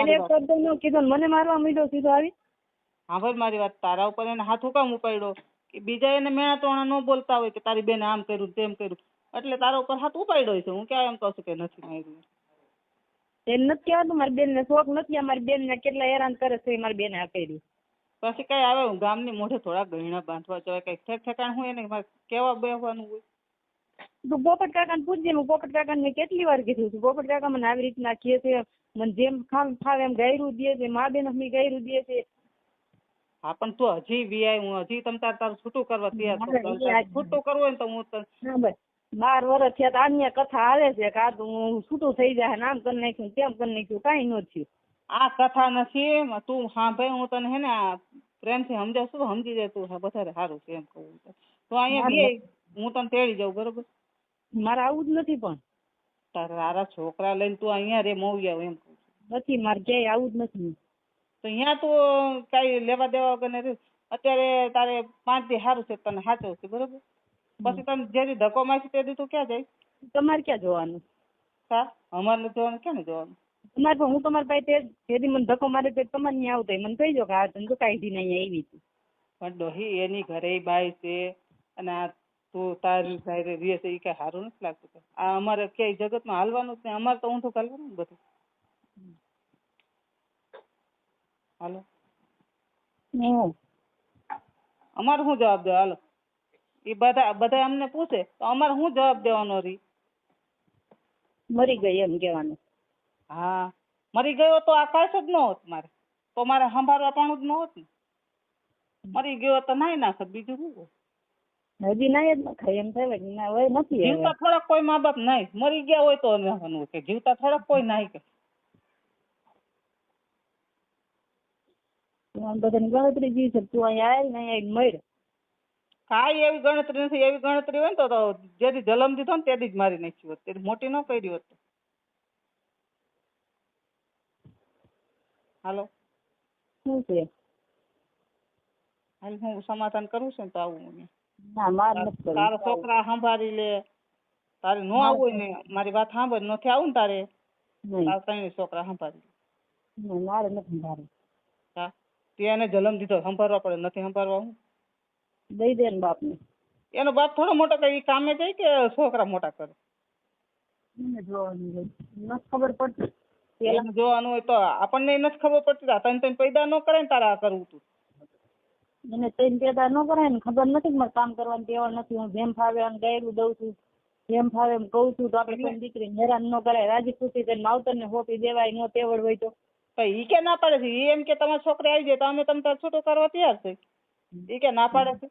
એને એક શબ્દ નો કીધો મને મારવા માંડ્યો સીધો આવી. હા ભાઈ મારી વાત, તારા ઉપર એને હાથ કામ ઉપાડ્યો કે બીજા એને મેણા તોણા ન બોલતા હોય કે તારી બેને આમ કર્યું તેમ કર્યું, એટલે તારા ઉપર હાથ ઉપાડ્યો છે. હું ક્યાં એમ કહું છું કે નથી માર્યું. એને નથી કહેવાતું મારી બેન ને શોખ નથી. મારી બેન ને કેટલા હેરાન કરે છે મારી બેને આ કરી. પછી કઈ આવે હું ગામની મોઢે થોડા ગયણા બાંધવા જવાય, કઈ ઠેક ઠેકાણ હોય ને મારે કેવા બેહવાનું હોય. તું પોપટ કાકા ને પૂછજે. હું પોપટ કાકા ને કેટલી વાર કીધું છું. પોપટ કાકા મને આવી રીતના કહે છે, મને જેમ ફાવે એમ ગાયરું દે છે, મા બેન અમી ગાયરું દે છે. હા પણ તું હજી વીઆઈ, હું હજી તમ તારું છૂટું કરવા તૈયાર. છૂટું કરવું હોય ને તો હું 12 વર્ષ થયા અન્ય કથા હાલે છે કે આ હું છૂટું થઈ જાય નામ કરી નાખ્યું તેમ કરી નાખ્યું, કઈ ન થયું. આ કથા નથી. તું હા ભાઈ હું તને હે ને પ્રેમથી સમજાવશું, સમજી જાય તું વધારે સારું છે એમ કહું. તો અહીંયા હું તને તેડી જાઉં બરોબર. મારે આવું જ નથી, પણ તારા છોકરા લઈને તું અહીંયા રે મોવિયા એમ કહું નથી. મારે ક્યાંય આવું જ નથી. તો અહીંયા તું કઈ લેવા દેવા વગર નથી. અત્યારે તારે 5 દી સારું છે, તને સાચવું છે બરોબર. પછી તને જેથી ધક્કો મારશે તે દી તું ક્યાં જાય? તમારે ક્યાં જોવાનું? હા અમારે નથી જોવાનું. ક્યાં નહીં જોવાનું? તમારે પણ હું તમારી પાસે જેથી મને ધક્કો મારે તે તમારે નહીં આવતો મને કહી દો કે આ તને તો કાઢી ને અહીંયા આવી હતી. પણ ડોહી એની ઘરે બાઈ છે અને આ તું તારી ઘરે રહે છે, એ કઈ સારું નથી લાગતું. આ અમારે ક્યાંય જગતમાં હાલવાનું જ નહીં. અમારે તો ઊંધું હાલવાનું ને બધું. હાલો હું અમારે શું જવાબ દેવા? હાલો એ બધા અમને પૂછે તો અમારે શું જવાબ દેવાનો રી? મરી ગઈ એમ કહેવાનું. હા મરી ગયો તો આકાશ જ ન હોત મારે, તો મારે સંભાળવા પણ જ ન હોત ને. મરી ગયો તો નાઈ નાખત, બીજું શું હોય? હજી નાય જ ન ખાય એમ થાય કે ના હવે નથી. જીવતા થોડાક કોઈ મા બાપ નહીં, મરી ગયા હોય તો નવાનું કે જીવતા થોડાક કોઈ નાય કે. બધાની ગણતરી જી છે, તું અહીંયા આય ને અહીંયા મર. કાંઈ એવી ગણતરી નથી. એવી ગણતરી હોય ને તો જેથી જન્મ દીધો ને તેથી જ મારી નાખી હોત, તેથી મોટી ન કરી હોત. હાલો શું છે? હાલ હું સમાધાન કરું છું ને તો આવું મને. ના માર નથી કરવું. તારા છોકરા સંભાળી લે, તારે ન આવું હોય ને મારી વાત સાંભળ, નથી આવું ને તારે નહીં. તારા ત્રણેય છોકરા સંભાળી લે. મારે નથી મારે. હા તે એને જન્મ દીધો, સંભાળવા પડે, નથી સંભાળવા હું દઈ દે ને બાપને. એનો બાપ થોડો મોટો કરે, ઈ કામે જાય કે છોકરા મોટા કરે? મને જોવાનું હોય. નથી ખબર પડતી. એને જોવાનું હોય તો આપણને નથી ખબર પડતી. તને તને પેદા ન કરે ને તારે આ કરવું તું. એને તઈને પેદા ન કરાય ને ખબર નથી કે મારે કામ કરવાની ટેવ નથી. હું જેમ ફાવે એમ ગાયરું દઉં છું, જેમ ફાવે એમ કહું છું. તો આપણે કોઈ દીકરીને હેરાન ન કરાય. રાજી ખુશી થઈને માવતરને હોપી દેવાય, ન તેવડ હોય તો. ઈ કે ના પાડે છે? ઈ એમ કે તમારી છોકરી આવી જાય તો અમે તમને છૂટું કરવા તૈયાર છે. ઈ કે ના પાડે છે?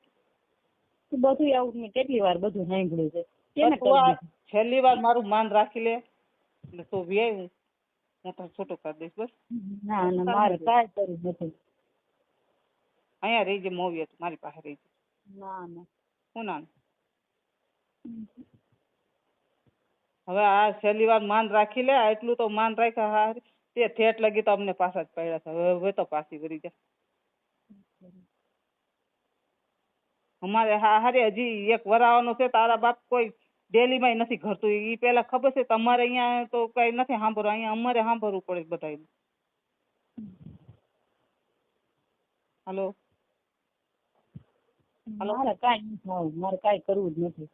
બધું આવું મેં કેટલી વાર બધું સાંભળ્યું છે. પણ તું આ છેલ્લી વાર મારું માન રાખી લે એટલે તું વ્યાય, હું તને છૂટું કરી દઈશ. બસ ના ના મારે કાંઈ કરવું નથી. અહીંયા રહી જાય મોવી હતું, મારી પાસે રહી જાય. ના ના હું ના હવે આ છેલ્લી વાર માન રાખી લે. એટલું તો માન રાખ્યા હારી તે ઠેઠ લગી તો અમને પાછા જ પડ્યા છે. હવે તો પાછી વળી જાય. અમારે હારે હજી એક વરાવાનો છે. તારા બાપ કોઈ ડેલીમાં નથી ઘરતું. ઈ પેલા ખબર છે. તમારે અહીંયા તો કઈ નથી સાંભળવું, અહીંયા અમારે સાંભળવું પડે બધા. હાલો મારે કાંઈ નથી થવું. મારે કાંઈ કરવું જ નથી.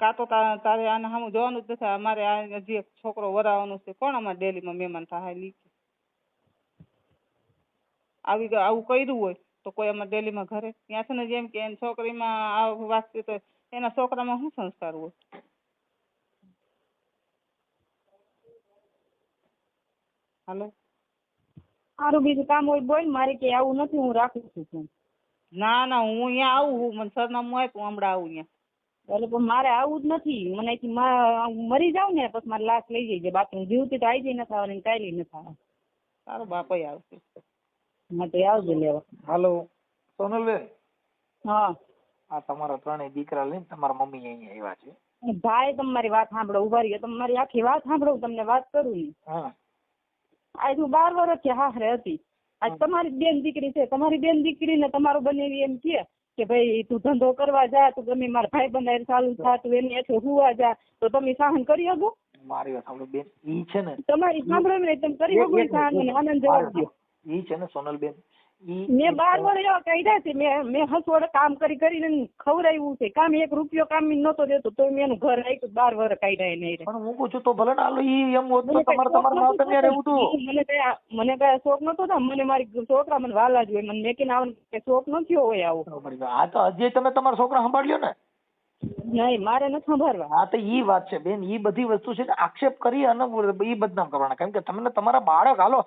કાં તો તારે આને સામું જોવાનું જ નથી. અમારે આ હજી એક છોકરો વરાવાનો છે. કોણ અમારે ડેલીમાં મહેમાન થાય લીધે આવી ગયો? આવું કર્યું હોય તો કોઈ અમારે ડેલીમાં ઘરે ત્યાં છે ને, જેમ કે એની છોકરીમાં આ વાત તો એના છોકરામાં શું સંસ્કાર હોય? હાલો સારું બીજું કામ હોય બોલ. મારે કે આવું નથી. હું રાખું છું. ના ના હું અહીંયા આવું. મને સરનામું આપ, હું હમણાં આવું અહીંયા. એટલે પણ મારે આવું જ નથી. મને અહીંથી મરી જાવ ને પછી મારે લાશ લઈ જઈએ. બાકી હું જીવતી તો આવી જઈ નથી આવવાની, કાંઈ નથી આવવાની. તારો બાપય આવશે. હા તો આવજો લેવા. હાલો સોનલબેન, હા આ તમારા ત્રણેય દીકરા લઈને તમારા મમ્મી અહીંયા આવ્યા છે. ભાઈ તમારી વાત સાંભળો, ઉભા રહ્યો. તમારી આખી વાત સાંભળો, તમને વાત કરું ને. હા આજ હું 12 વર્ષથી હારે હતી. આજ તમારી બેન દીકરી છે. તમારી બેન દીકરીને તમારો બનેવી એમ કે ભાઈ તું ધંધો કરવા જા, તું ગમે મારા ભાઈ બંધાય ચાલુ થા, તું એની હેઠળ હુવા જા, તો તમે સહન કરી શકો? મારી વાત સાંભળો બેન, ઈ છે ને તમારી સાંભળો ને તમે કરી શકો ને સહન? મને આનંદ જવાબ દો. ઈ છે ને સોનલબેન, મેં 12 વર્ષ એવા કાઢ્યા છે. મેં હસવડે કામ કરીને ખવડાવ્યું છે. કામ 1 રૂપિયો કામ નતો દેતો તો મેં એનું ઘર રાખ્યું. 12 વર્ષ કાઢ્યા એને. પણ હું કહું છું તો ભલે ને હાલો ઈ એમ હોત તો તમારા માવતર ને રહેવું હતું. મને કઈ શોખ નતો થતો. મને મારી છોકરા મને વાલા જ હોય. મને મેકીને આવવાનો કઈ શોખ ન થયો હોય આવો. આ તો હજી તમે તમારા છોકરા સંભાળ્યો ને? નહીં મારે નથી સંભાળવા. હા તો ઈ વાત છે બેન. ઈ બધી વસ્તુ છે ને આક્ષેપ કરી અને ઈ બદનામ કરવાના. કેમ કે તમને તમારા બાળક હાલો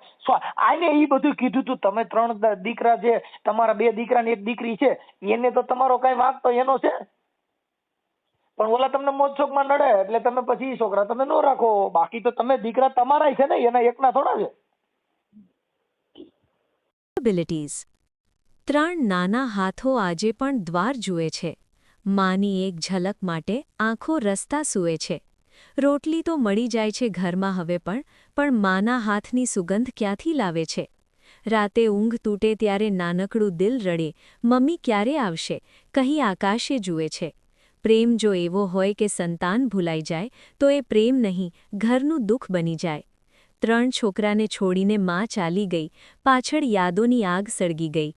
આને ઈ બધું કીધું તું. તમે 3 દીકરા છે, તમારા 2 દીકરા ને 1 દીકરી છે, એને તો તમારો કઈ વાંક તો એનો છે. પણ ઓલા તમને મોજ શોખ માં નડે એટલે તમે પછી ઈ છોકરા તમે નો રાખો. બાકી તો તમે દીકરા તમારા છે ને, એના એકના થોડા છે. એબિલિટીઝ 3 નાના હાથો આજે પણ દ્વાર જુએ છે. માની એક ઝલક માટે આંખો રસ્તા સૂએ છે. રોટલી તો મળી જાય છે ઘરમાં હવે પણ માના હાથની સુગંધ ક્યાંથી લાવે છે? રાતે ઊંઘ તૂટે ત્યારે નાનકડું દિલ રડે, મમ્મી ક્યારે આવશે? કહી આકાશે જુએ છે. પ્રેમ જો એવો હોય કે સંતાન ભૂલાઈ જાય તો એ પ્રેમ નહીં, ઘરનું દુઃખ બની જાય. 3 છોકરાને છોડીને માં ચાલી ગઈ, પાછળ યાદોની આગ સળગી ગઈ.